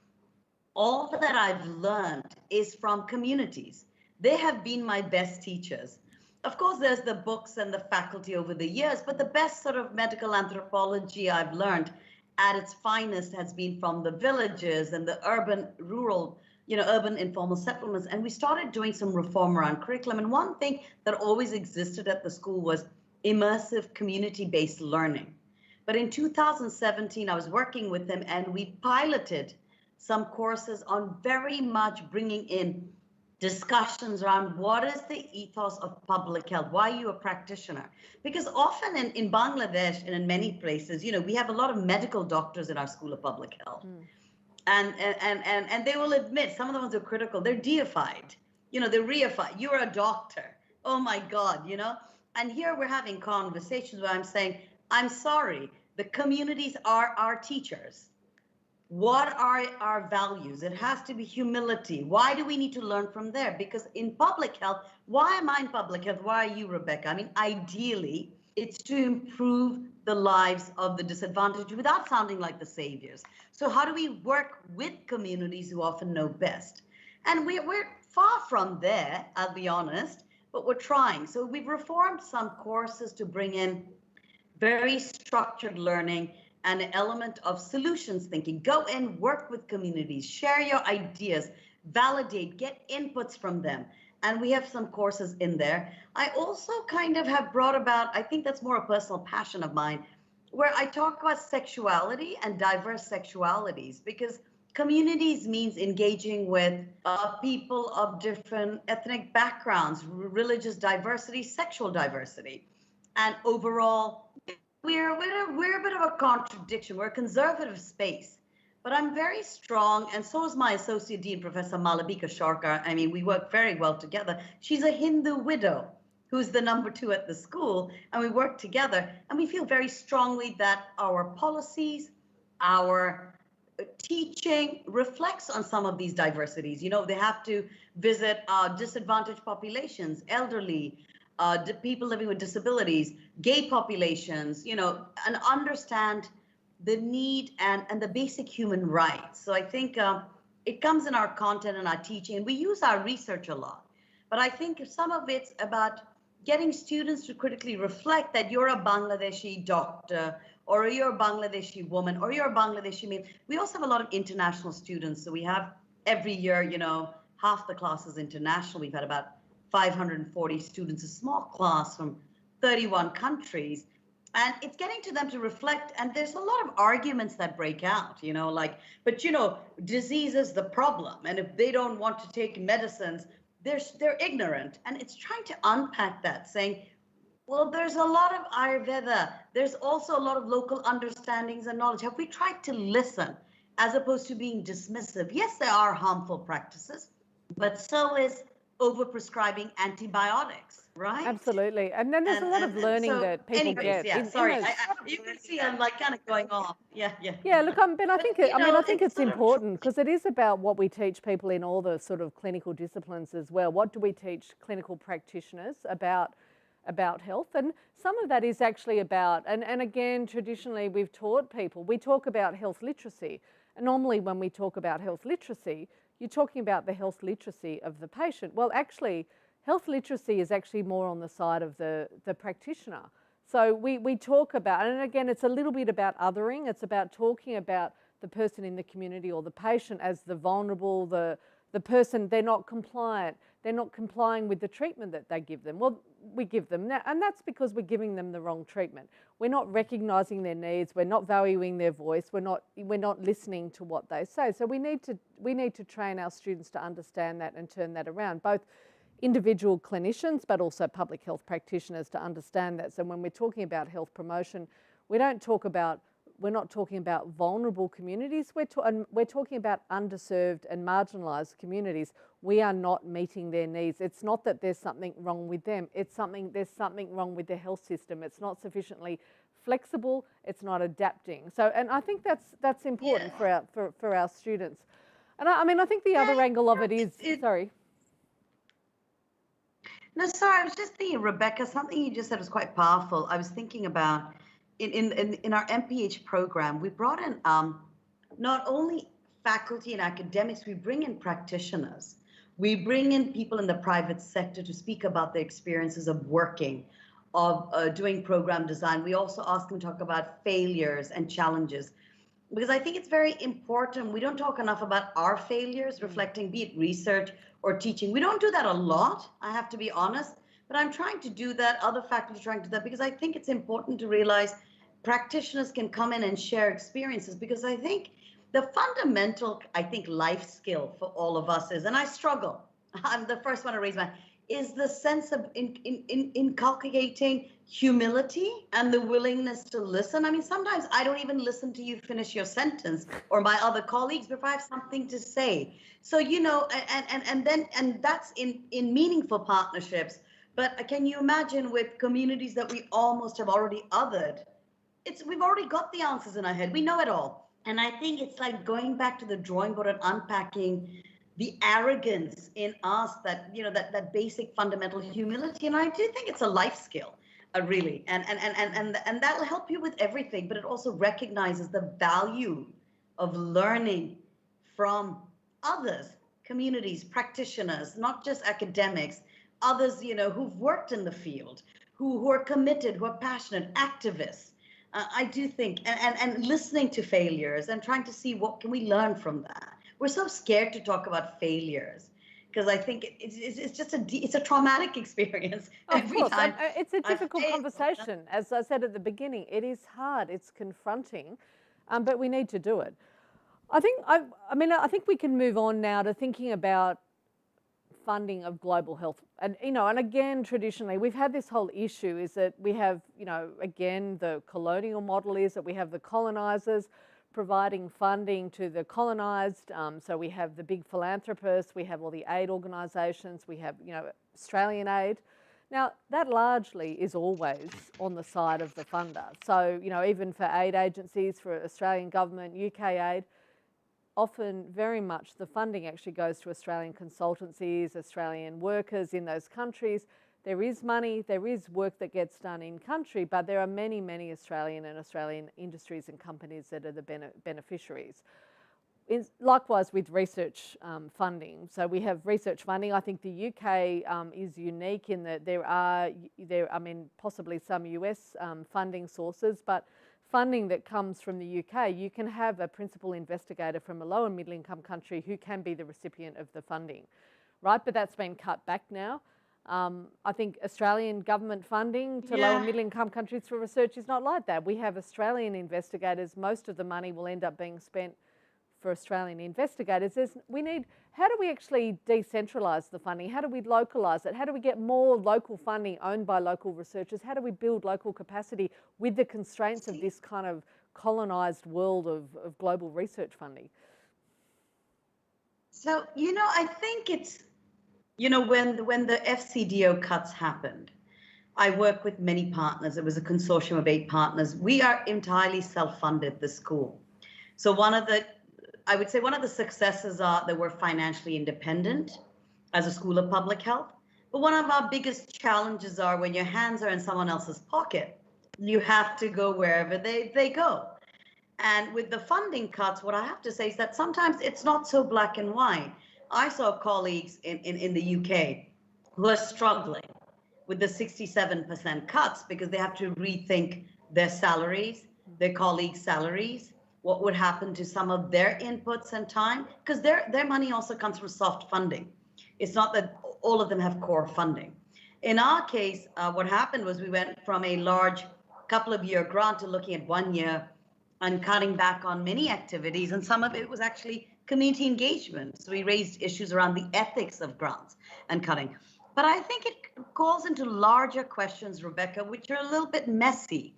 all that I've learned is from communities. They have been my best teachers. Of course, there's the books and the faculty over the years, but the best sort of medical anthropology I've learned at its finest has been from the villages and the urban, rural, urban informal settlements. And we started doing some reform around curriculum. And one thing that always existed at the school was immersive community-based learning. But in 2017, I was working with them and we piloted some courses on very much bringing in discussions around what is the ethos of public health? Why are you a practitioner? Because often in Bangladesh and in many places, we have a lot of medical doctors in our School of Public Health. And they will admit, some of the ones who are critical, they're deified. They're reified. You're a doctor. Oh my God, And here we're having conversations where I'm saying, I'm sorry, The communities are our teachers. What are our values? It has to be humility. Why do we need to learn from there? Because in public health, why am I in public health? Why are you, Rebecca? I mean, ideally, it's to improve the lives of the disadvantaged without sounding like the saviors. So how do we work with communities who often know best? And we're far from there, I'll be honest, but we're trying. So we've reformed some courses to bring in very structured learning and an element of solutions thinking. Go in, work with communities, share your ideas, validate, get inputs from them. And we have some courses in there. I also kind of have brought about, I think that's more a personal passion of mine, where I talk about sexuality and diverse sexualities, because communities means engaging with people of different ethnic backgrounds, religious diversity, sexual diversity. And overall, we're a bit of a contradiction. We're a conservative space, but I'm very strong, and so is my associate dean, Professor Malavika Sharkar. I mean, we work very well together. She's a Hindu widow who's the number 2 at the school, and we work together, and we feel very strongly that our policies, our teaching reflects on some of these diversities. You know, they have to visit disadvantaged populations, elderly, people living with disabilities, gay populations, you know, and understand the need and the basic human rights. So I think it comes in our content and our teaching, and we use our research a lot. But I think some of it's about getting students to critically reflect that you're a Bangladeshi doctor, or you're a Bangladeshi woman, or you're a Bangladeshi male. We also have a lot of international students. So we have every year, you know, half the class is international. We've had about 540 students, a small class from 31 countries. And it's getting to them to reflect. And there's a lot of arguments that break out, you know, like, but, you know, disease is the problem. And if they don't want to take medicines, they're ignorant. And it's trying to unpack that, saying, well, there's a lot of Ayurveda. There's also a lot of local understandings and knowledge. Have we tried to listen as opposed to being dismissive? Yes, there are harmful practices, but so is overprescribing antibiotics, right? Absolutely. And then there's a lot of learning so that people anyways, get. Yeah, sorry. You can see I'm like kind of going off. Yeah. Yeah, look, but I think I think it's sort of important because it is about what we teach people in all the sort of clinical disciplines as well. What do we teach clinical practitioners about health? And some of that is actually about, and again, traditionally we've taught people, we talk about health literacy. And normally when we talk about health literacy, you're talking about the health literacy of the patient. Well, actually, health literacy is actually more on the side of the practitioner. So we talk about, and again, it's a little bit about othering. It's about talking about the person in the community or the patient as the vulnerable, the person, they're not compliant. They're not complying with the treatment that they give them. Well, we give them that, and that's because we're giving them the wrong treatment. We're not recognising their needs. We're not valuing their voice. We're not listening to what they say. So we need to train our students to understand that and turn that around, both individual clinicians but also public health practitioners to understand that. So when we're talking about health promotion, we're not talking about vulnerable communities. We're talking about underserved and marginalised communities. We are not meeting their needs. It's not that there's something wrong with them. There's something wrong with the health system. It's not sufficiently flexible. It's not adapting. So, and I think that's important for our students. And I think the other angle of it is sorry. No, sorry. I was just thinking, Rebecca, something you just said was quite powerful. I was thinking about. In our MPH program, we brought in not only faculty and academics, we bring in practitioners. We bring in people in the private sector to speak about their experiences of working, of doing program design. We also ask them to talk about failures and challenges, because I think it's very important. We don't talk enough about our failures, reflecting, be it research or teaching. We don't do that a lot, I have to be honest. But I'm trying to do that, other faculty are trying to do that, because I think it's important to realize practitioners can come in and share experiences, because I think the fundamental, life skill for all of us is, and I struggle, I'm the first one to raise my hand, is the sense of inculcating humility and the willingness to listen. I mean, sometimes I don't even listen to you finish your sentence or my other colleagues before I have something to say. So, you know, and that's in meaningful partnerships. But can you imagine with communities that we almost have already othered? we've already got the answers in our head. We know it all. And I think it's like going back to the drawing board and unpacking the arrogance in us, that, you know, that basic fundamental humility. And I do think it's a life skill, really. And that'll help you with everything, but it also recognizes the value of learning from others, communities, practitioners, not just academics, others, you know, who've worked in the field, who are committed, who are passionate, activists. I do think, and listening to failures and trying to see what can we learn from that. We're so scared to talk about failures because I think it's just it's a traumatic experience every time. It's a difficult conversation. As I said at the beginning, it is hard, it's confronting, but we need to do it. I think we can move on now to thinking about funding of global health. And, you know, and again, traditionally, we've had this whole issue is that we have, you know, again, the colonial model is that we have the colonisers providing funding to the colonised. So we have the big philanthropists, we have all the aid organisations, we have, you know, Australian aid. Now, that largely is always on the side of the funder. So, you know, even for aid agencies, for Australian government, UK aid, often very much the funding actually goes to Australian consultancies, Australian workers in those countries. There is money, there is work that gets done in country, but there are many, many Australian industries and companies that are the beneficiaries. Likewise with research funding. So we have research funding. I think the UK is unique in that there are possibly some US funding sources, but funding that comes from the UK, you can have a principal investigator from a low and middle income country who can be the recipient of the funding, right? But that's been cut back now. I think Australian government funding to low and middle income countries for research is not like that. We have Australian investigators. Most of the money will end up being spent for Australian investigators. How do we actually decentralise the funding? How do we localise it? How do we get more local funding owned by local researchers? How do we build local capacity with the constraints of this kind of colonised world of global research funding? So, you know, I think it's, you know, when the FCDO cuts happened, I work with many partners. It was a consortium of 8 partners. We are entirely self-funded, the school. So I would say one of the successes are that we're financially independent as a school of public health. But one of our biggest challenges are when your hands are in someone else's pocket, you have to go wherever they go. And with the funding cuts, what I have to say is that sometimes it's not so black and white. I saw colleagues in the UK who are struggling with the 67% cuts because they have to rethink their salaries, their colleagues' salaries, what would happen to some of their inputs and time, because their money also comes from soft funding. It's not that all of them have core funding. In our case, what happened was we went from a large couple of year grant to looking at 1 year and cutting back on many activities, and some of it was actually community engagement. So we raised issues around the ethics of grants and cutting. But I think it calls into larger questions, Rebecca, which are a little bit messy.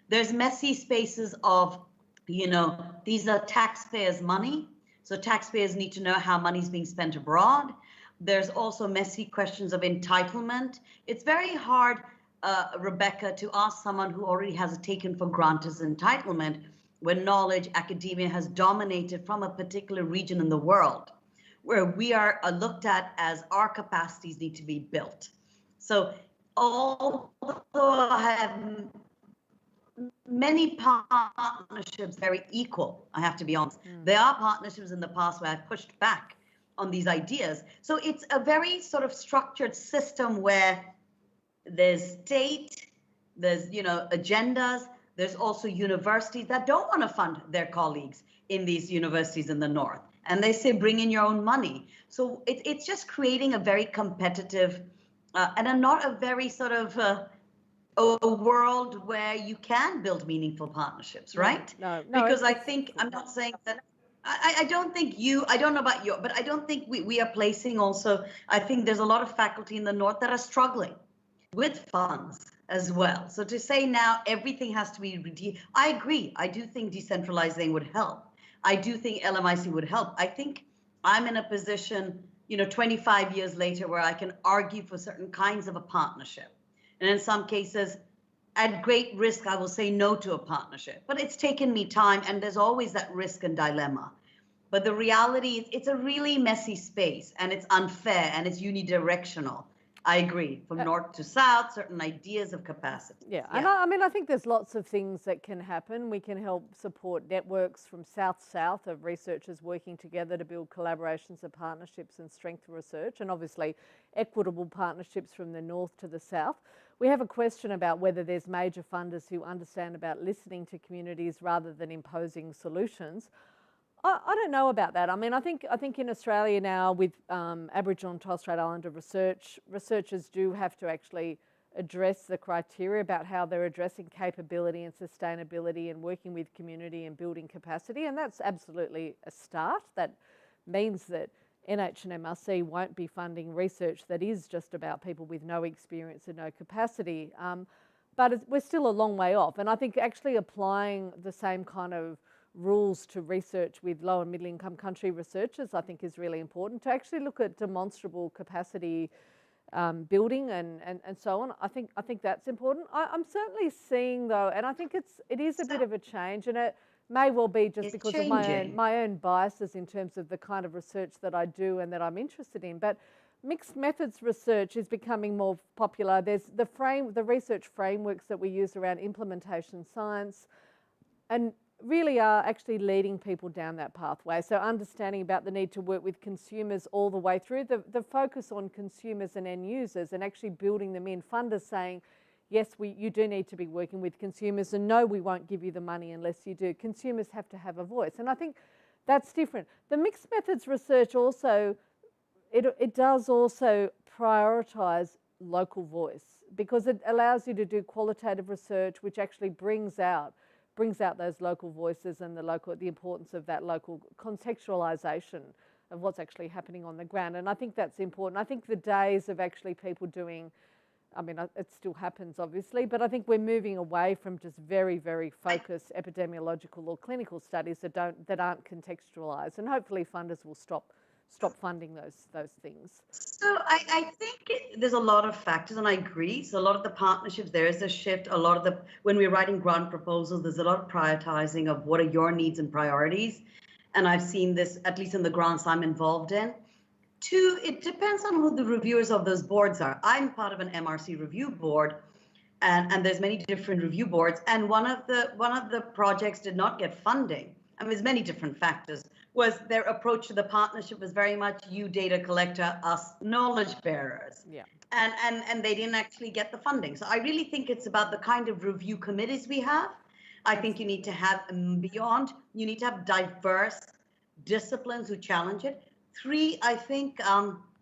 There's messy spaces of, you know, these are taxpayers' money. So taxpayers need to know how money's being spent abroad. There's also messy questions of entitlement. It's very hard, Rebecca, to ask someone who already has a taken for granted entitlement when knowledge, academia has dominated from a particular region in the world, where we are looked at as our capacities need to be built. So although I have many partnerships very equal, I have to be honest. There are partnerships in the past where I've pushed back on these ideas. So it's a very sort of structured system where there's state, there's, you know, agendas, there's also universities that don't want to fund their colleagues in these universities in the north. And they say, bring in your own money. So it's just creating a very competitive and not a very sort of a world where you can build meaningful partnerships, right? No. Because I think, I'm not saying that, I don't think I don't know about you, but I don't think we are placing also, I think there's a lot of faculty in the north that are struggling with funds as well. So to say now everything has to be, I agree. I do think decentralizing would help. I do think LMIC would help. I think I'm in a position, you know, 25 years later where I can argue for certain kinds of a partnership. And in some cases, at great risk, I will say no to a partnership. But it's taken me time, and there's always that risk and dilemma. But the reality is it's a really messy space, and it's unfair, and it's unidirectional. I agree. From north to south, certain ideas of capacity. Yeah, and I mean, I think there's lots of things that can happen. We can help support networks from south-south of researchers working together to build collaborations and partnerships and strengthen research, and obviously equitable partnerships from the north to the south. We have a question about whether there's major funders who understand about listening to communities rather than imposing solutions. I don't know about that. I mean, I think in Australia now with Aboriginal and Torres Strait Islander research, researchers do have to actually address the criteria about how they're addressing capability and sustainability and working with community and building capacity, and that's absolutely a start. That means that NH and MRC won't be funding research that is just about people with no experience and no capacity, but we're still a long way off, and I think actually applying the same kind of rules to research with low and middle income country researchers, I think is really important, to actually look at demonstrable capacity building and so on. I think that's important. I'm certainly seeing though, and I think it is a bit of a change, and it may well be just because of my own biases in terms of the kind of research that I do and that I'm interested in, but mixed methods research is becoming more popular. There's the research frameworks that we use around implementation science, and really are actually leading people down that pathway. So understanding about the need to work with consumers all the way through, the focus on consumers and end users, and actually building them in. Funders saying, yes, you do need to be working with consumers, and no, we won't give you the money unless you do. Consumers have to have a voice, and I think that's different. The mixed methods research also, it does also prioritise local voice, because it allows you to do qualitative research which actually brings out those local voices and the importance of that local contextualisation of what's actually happening on the ground. And I think that's important. I think the days of actually people doing, I mean, it still happens obviously, but I think we're moving away from just very, very focused epidemiological or clinical studies that aren't contextualised, and hopefully funders will stop funding those things. So I think there's a lot of factors, and I agree. So a lot of the partnerships, there is a shift. When we're writing grant proposals, there's a lot of prioritizing of what are your needs and priorities. And I've seen this, at least in the grants I'm involved in. Two, it depends on who the reviewers of those boards are. I'm part of an MRC review board, and there's many different review boards. And one of the projects did not get funding. I mean, there's many different factors. Was their approach to the partnership was very much you data collector, us knowledge bearers. Yeah. And they didn't actually get the funding. So I really think it's about the kind of review committees we have. I think you need to have you need to have diverse disciplines who challenge it. Three, I think,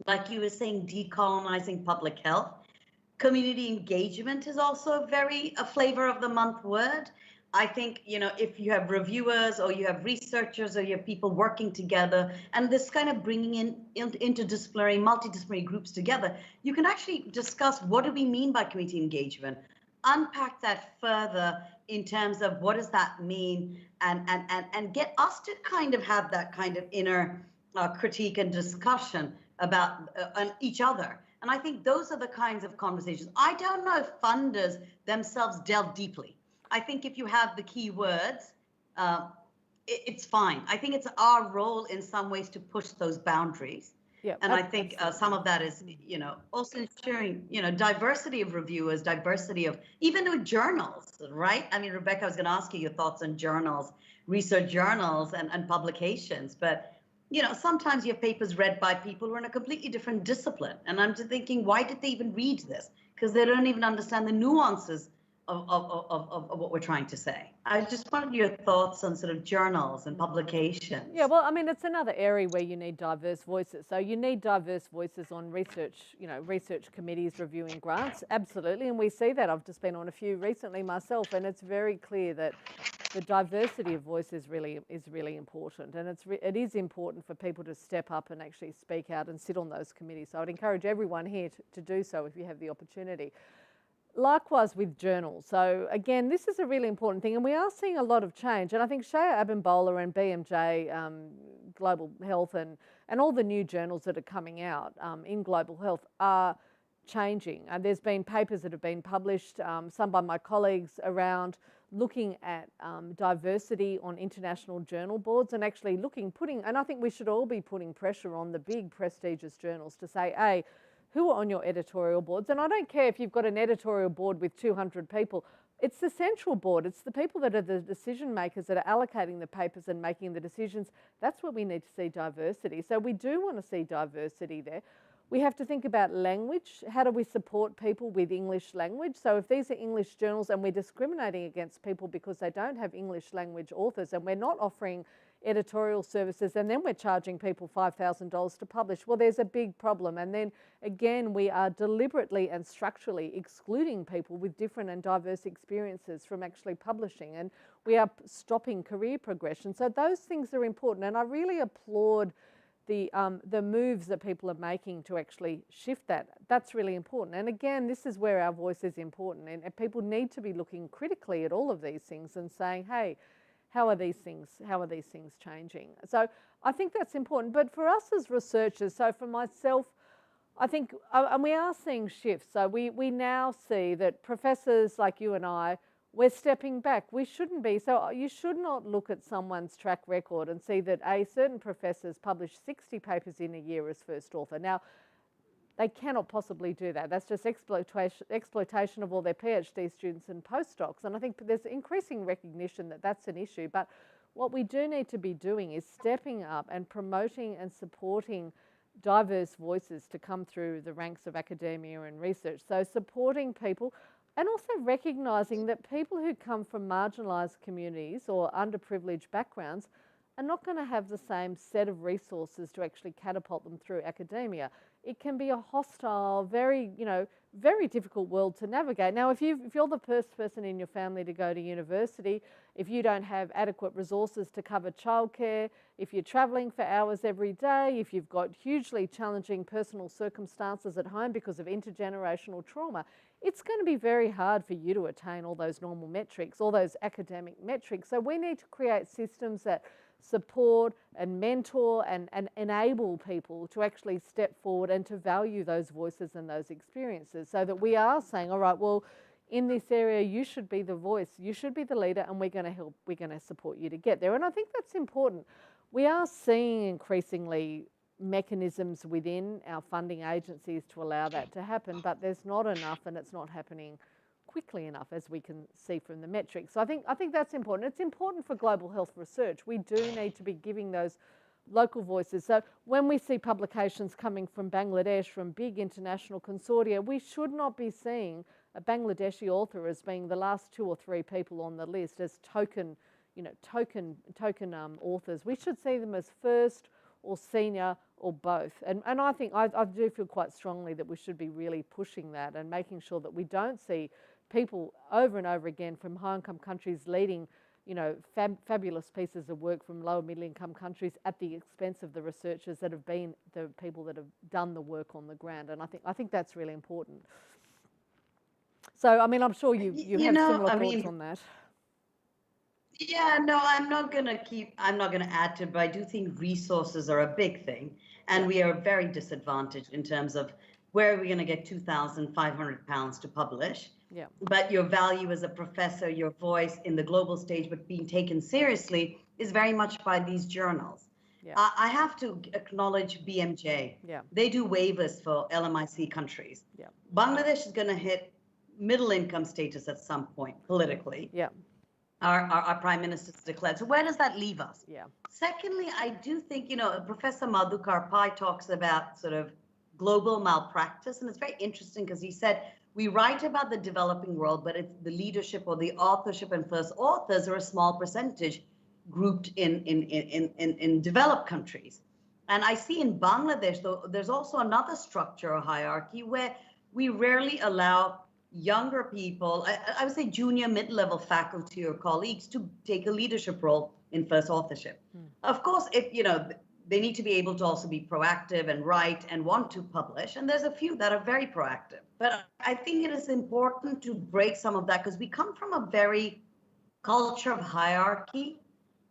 like you were saying, decolonizing public health. Community engagement is also a flavor of the month word. I think, if you have reviewers or you have researchers or you have people working together, and this kind of bringing in interdisciplinary, multidisciplinary groups together, you can actually discuss what do we mean by community engagement, unpack that further in terms of what does that mean, and get us to kind of have that kind of inner critique and discussion about each other. And I think those are the kinds of conversations. I don't know if funders themselves delve deeply. I think if you have the key words, it's fine. I think it's our role in some ways to push those boundaries. Yeah, and I think some of that is, also ensuring, diversity of reviewers, diversity of even with journals, right? I mean, Rebecca, I was going to ask you your thoughts on journals, research journals and publications, but sometimes you have papers read by people who are in a completely different discipline. And I'm just thinking, why did they even read this? Because they don't even understand the nuances of what we're trying to say. I just wanted your thoughts on sort of journals and publications. Yeah, well, I mean, it's another area where you need diverse voices. So you need diverse voices on research, research committees reviewing grants, absolutely. And we see that. I've just been on a few recently myself, and it's very clear that the diversity of voice is really important. And it is important for people to step up and actually speak out and sit on those committees. So I'd encourage everyone here to do so if you have the opportunity. Likewise with journals. So again, this is a really important thing, and we are seeing a lot of change. And I think Shea Abimbola and BMJ Global Health and all the new journals that are coming out in global health are changing. And there's been papers that have been published, some by my colleagues, around looking at diversity on international journal boards and actually and I think we should all be putting pressure on the big prestigious journals to say, hey, who are on your editorial boards? And I don't care if you've got an editorial board with 200 people. It's the central board. It's the people that are the decision makers that are allocating the papers and making the decisions. That's where we need to see diversity. So we do want to see diversity there. We have to think about language. How do we support people with English language? So if these are English journals and we're discriminating against people because they don't have English language authors and we're not offering editorial services and then we're charging people $5,000 to publish, well, there's a big problem. And then again, we are deliberately and structurally excluding people with different and diverse experiences from actually publishing, and we are stopping career progression. So those things are important, and I really applaud the moves that people are making to actually shift that. That's really important. And again, this is where our voice is important, and people need to be looking critically at all of these things and saying, hey, how are these things changing? So I think that's important. But for us as researchers, so for myself, I think, and we are seeing shifts. So we now see that professors like you and I, we're stepping back. We shouldn't be. So you should not look at someone's track record and see that certain professors publish 60 papers in a year as first author. Now, they cannot possibly do that. That's just exploitation of all their PhD students and postdocs. And I think there's increasing recognition that that's an issue. But what we do need to be doing is stepping up and promoting and supporting diverse voices to come through the ranks of academia and research. So supporting people, and also recognising that people who come from marginalised communities or underprivileged backgrounds are not going to have the same set of resources to actually catapult them through academia. It can be a hostile, very difficult world to navigate. Now, if you're the first person in your family to go to university, if you don't have adequate resources to cover childcare, if you're travelling for hours every day, if you've got hugely challenging personal circumstances at home because of intergenerational trauma, it's going to be very hard for you to attain all those normal metrics, all those academic metrics. So we need to create systems that support and mentor and enable people to actually step forward and to value those voices and those experiences, so that we are saying, all right, well, in this area, you should be the voice, you should be the leader, and we're going to help, we're going to support you to get there. And I think that's important. We are seeing increasingly mechanisms within our funding agencies to allow that to happen, but there's not enough, and it's not happening quickly enough, as we can see from the metrics. So I think that's important. It's important for global health research. We do need to be giving those local voices. So when we see publications coming from Bangladesh, from big international consortia, we should not be seeing a Bangladeshi author as being the last 2 or 3 people on the list as token authors. We should see them as first or senior or both. And I think I do feel quite strongly that we should be really pushing that and making sure that we don't see people over and over again from high-income countries leading, fabulous pieces of work from lower middle-income countries at the expense of the researchers that have been the people that have done the work on the ground. And I think that's really important. So, I mean, I'm sure you have similar thoughts on that. Yeah, no, I'm not going to add to it, but I do think resources are a big thing. And we are very disadvantaged in terms of where are we going to get £2,500 to publish. Yeah. But your value as a professor, your voice in the global stage, but being taken seriously is very much by these journals. Yeah. I have to acknowledge BMJ. Yeah. They do waivers for LMIC countries. Yeah. Bangladesh is going to hit middle income status at some point politically. Yeah. Our prime minister's declared. So where does that leave us? Yeah. Secondly, I do think, Professor Madhukar Pai talks about sort of global malpractice. And it's very interesting because he said, we write about the developing world, but it's the leadership or the authorship and first authors are a small percentage grouped in developed countries. And I see in Bangladesh, though, there's also another structure or hierarchy where we rarely allow younger people, I would say junior mid-level faculty or colleagues, to take a leadership role in first authorship. Of course, they need to be able to also be proactive and write and want to publish. And there's a few that are very proactive. But I think it is important to break some of that because we come from a very culture of hierarchy.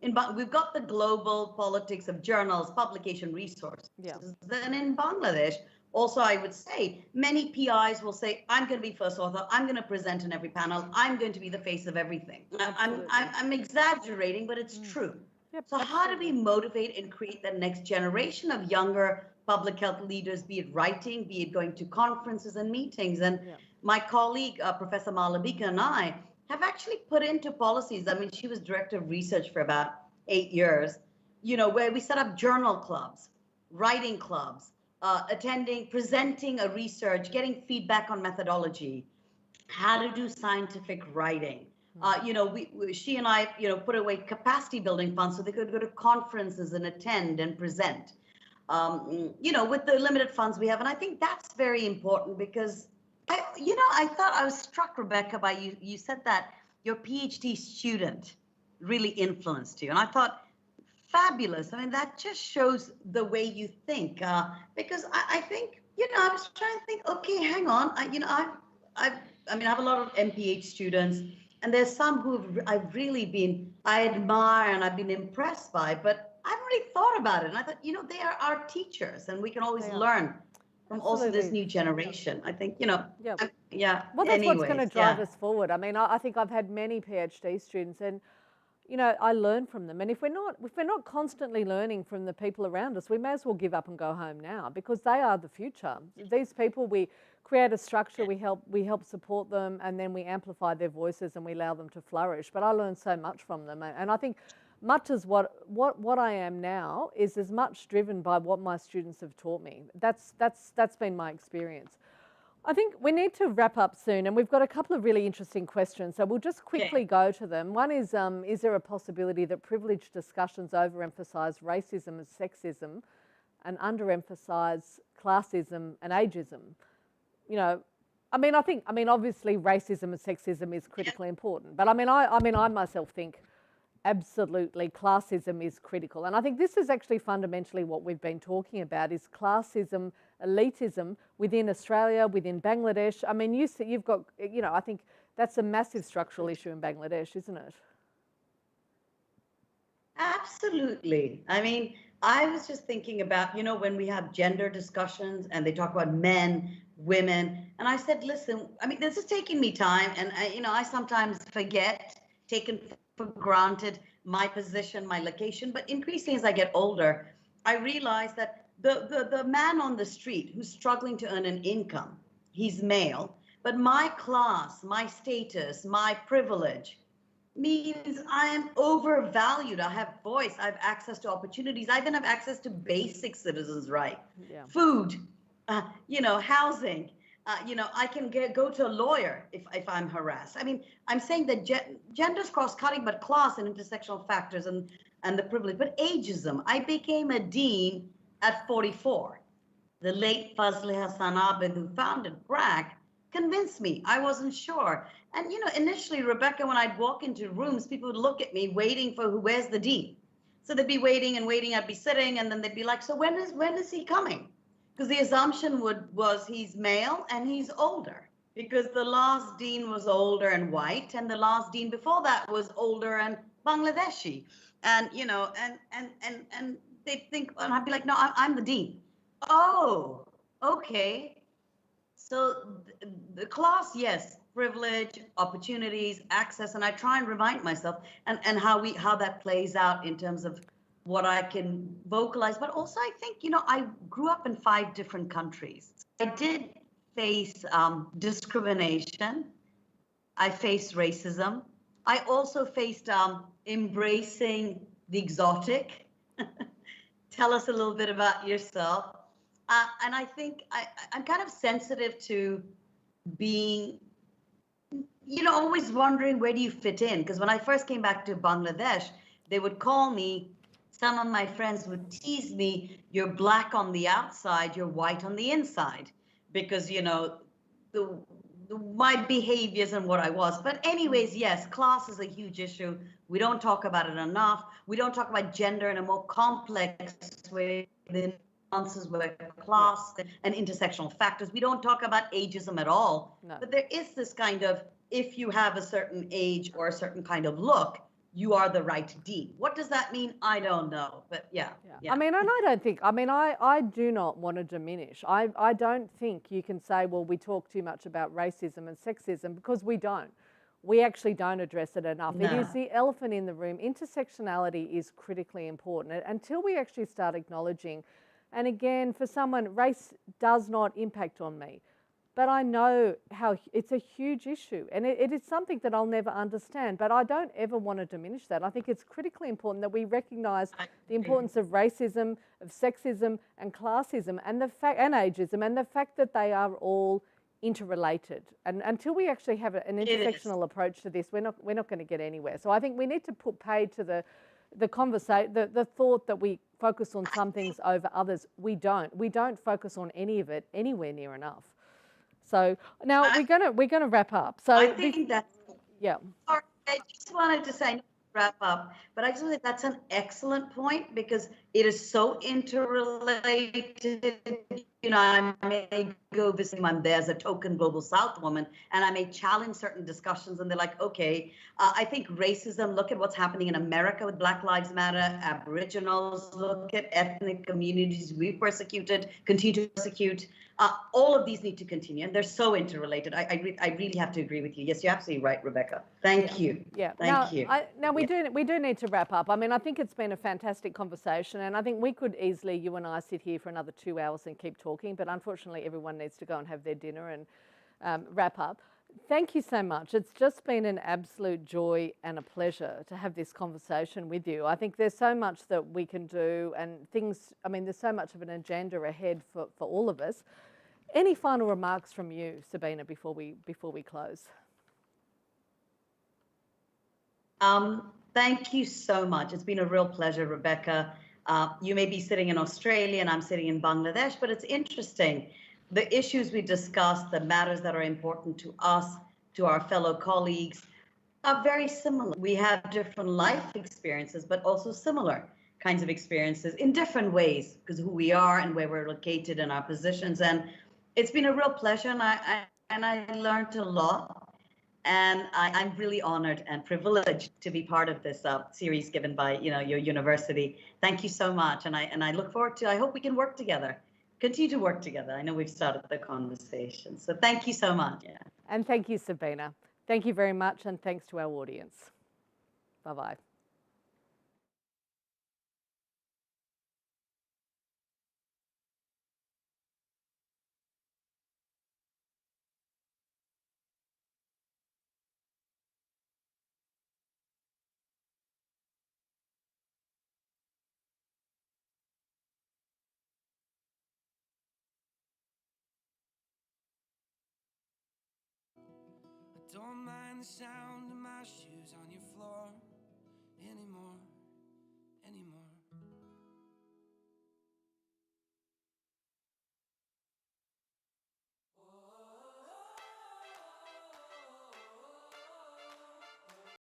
We've got the global politics of journals, publication resources. Yeah. Then in Bangladesh, Also, I would say many PIs will say, I'm going to be first author, I'm going to present in every panel, I'm going to be the face of everything. I'm exaggerating, but it's true. Yep, so how do we motivate and create the next generation of younger public health leaders, be it writing, be it going to conferences and meetings? And my colleague, Professor Malavika, and I have actually put into policies. I mean, she was director of research for about 8 years, where we set up journal clubs, writing clubs, presenting a research, getting feedback on methodology, how to do scientific writing. She and I, put away capacity building funds so they could go to conferences and attend and present, with the limited funds we have. And I think that's very important because I thought I was struck, Rebecca, by you said that your PhD student really influenced you. And I thought, fabulous. I mean, that just shows the way you think, because I think, I was trying to think, okay, hang on. I have a lot of MPH students, and there's some who I admire and I've been impressed by, but I haven't really thought about it. And I thought, they are our teachers and we can always learn from also this new generation. I think, Well, that's what's going to drive us forward. I mean, I think I've had many PhD students and, I learn from them. And if we're not constantly learning from the people around us, we may as well give up and go home now because they are the future. These people, we create a structure, we help support them, and then we amplify their voices and we allow them to flourish. But I learned so much from them. And I think much as what I am now is as much driven by what my students have taught me. That's been my experience. I think we need to wrap up soon, and we've got a couple of really interesting questions, so we'll just quickly go to them. One is there a possibility that privileged discussions overemphasise racism and sexism and underemphasise classism and ageism? Obviously racism and sexism is critically important, but I myself think absolutely classism is critical. And I think this is actually fundamentally what we've been talking about is classism, elitism within Australia, within Bangladesh. I mean, you've got, I think that's a massive structural issue in Bangladesh, isn't it? Absolutely. I mean, I was just thinking about, when we have gender discussions and they talk about men, women, and I said, listen, I mean, this is taking me time, and I sometimes forget, taken for granted my position, my location, but increasingly as I get older, I realize that the man on the street who's struggling to earn an income, he's male, but my class, my status, my privilege means I am overvalued. I have voice, I have access to opportunities, I even have access to basic citizens' rights, food, housing. I can go to a lawyer if I'm harassed. I mean, I'm saying that gender's cross-cutting, but class and intersectional factors and the privilege. But ageism, I became a dean at 44. The late Fazli Hassan Abid, who founded BRAC, convinced me. I wasn't sure. And, initially, Rebecca, when I'd walk into rooms, people would look at me waiting for where's the dean? So they'd be waiting and waiting. I'd be sitting, and then they'd be like, so when is he coming? Because the assumption was he's male and he's older, because the last dean was older and white, and the last dean before that was older and Bangladeshi, and and they think, and I'd be like, no, I'm the dean. Oh, okay. So the class, yes, privilege, opportunities, access, and I try and remind myself and how that plays out in terms of what I can vocalize, but also I think, I grew up in 5 different countries. I did face discrimination. I faced racism. I also faced embracing the exotic. Tell us a little bit about yourself. And I think I'm kind of sensitive to being, always wondering where do you fit in? Because when I first came back to Bangladesh, they would call me, some of my friends would tease me, you're black on the outside, you're white on the inside, because, my behaviors and what I was. But anyways, yes, class is a huge issue. We don't talk about it enough. We don't talk about gender in a more complex way than answers with class and intersectional factors. We don't talk about ageism at all. No. But there is this kind of, if you have a certain age or a certain kind of look, you are the right D. What does that mean? I don't know. But yeah. I mean, and I don't think, I do not want to diminish. I don't think you can say, well, we talk too much about racism and sexism, because we don't. We actually don't address it enough. No. It is the elephant in the room. Intersectionality is critically important until we actually start acknowledging. And again, for someone, race does not impact on me. But I know how it's a huge issue, and it is something that I'll never understand. But I don't ever want to diminish that. I think it's critically important that we recognise the importance of racism, of sexism, and classism, and ageism, and the fact that they are all interrelated. And until we actually have an intersectional approach to this, we're not going to get anywhere. So I think we need to put paid to the conversation, the thought that we focus on some things over others. We don't focus on any of it anywhere near enough. So now we're gonna wrap up. So I think that's yeah. I just wanted to say wrap up, but I just think that's an excellent point, because it is so interrelated. You know, I may go visit them there as a token Global South woman, and I may challenge certain discussions, and they're like, okay, I think racism, look at what's happening in America with Black Lives Matter, Aboriginals, look at ethnic communities we've persecuted, continue to persecute. All of these need to continue, and they're so interrelated. I really have to agree with you. Yes, you're absolutely right, Rebecca. Thank you. Yeah. Thank you. Now we do need to wrap up. I mean, I think it's been a fantastic conversation, and I think we could easily, you and I, sit here for another 2 hours and keep talking. But unfortunately, everyone needs to go and have their dinner and wrap up. Thank you so much. It's just been an absolute joy and a pleasure to have this conversation with you. I think there's so much that we can do, and things, I mean, there's so much of an agenda ahead for all of us. Any final remarks from you, Sabina, before we close? Thank you so much. It's been a real pleasure, Rebecca. You may be sitting in Australia and I'm sitting in Bangladesh, but it's interesting. The issues we discussed, the matters that are important to us, to our fellow colleagues, are very similar. We have different life experiences, but also similar kinds of experiences in different ways, because of who we are and where we're located and our positions. And it's been a real pleasure, and I learned a lot. And I'm really honored and privileged to be part of this series given by your university. Thank you so much, and I look forward to. I hope we can work together, continue to work together. I know we've started the conversation, so thank you so much. Yeah. And thank you, Sabina. Thank you very much, and thanks to our audience. Bye-bye. Don't mind the sound of my shoes on your floor anymore.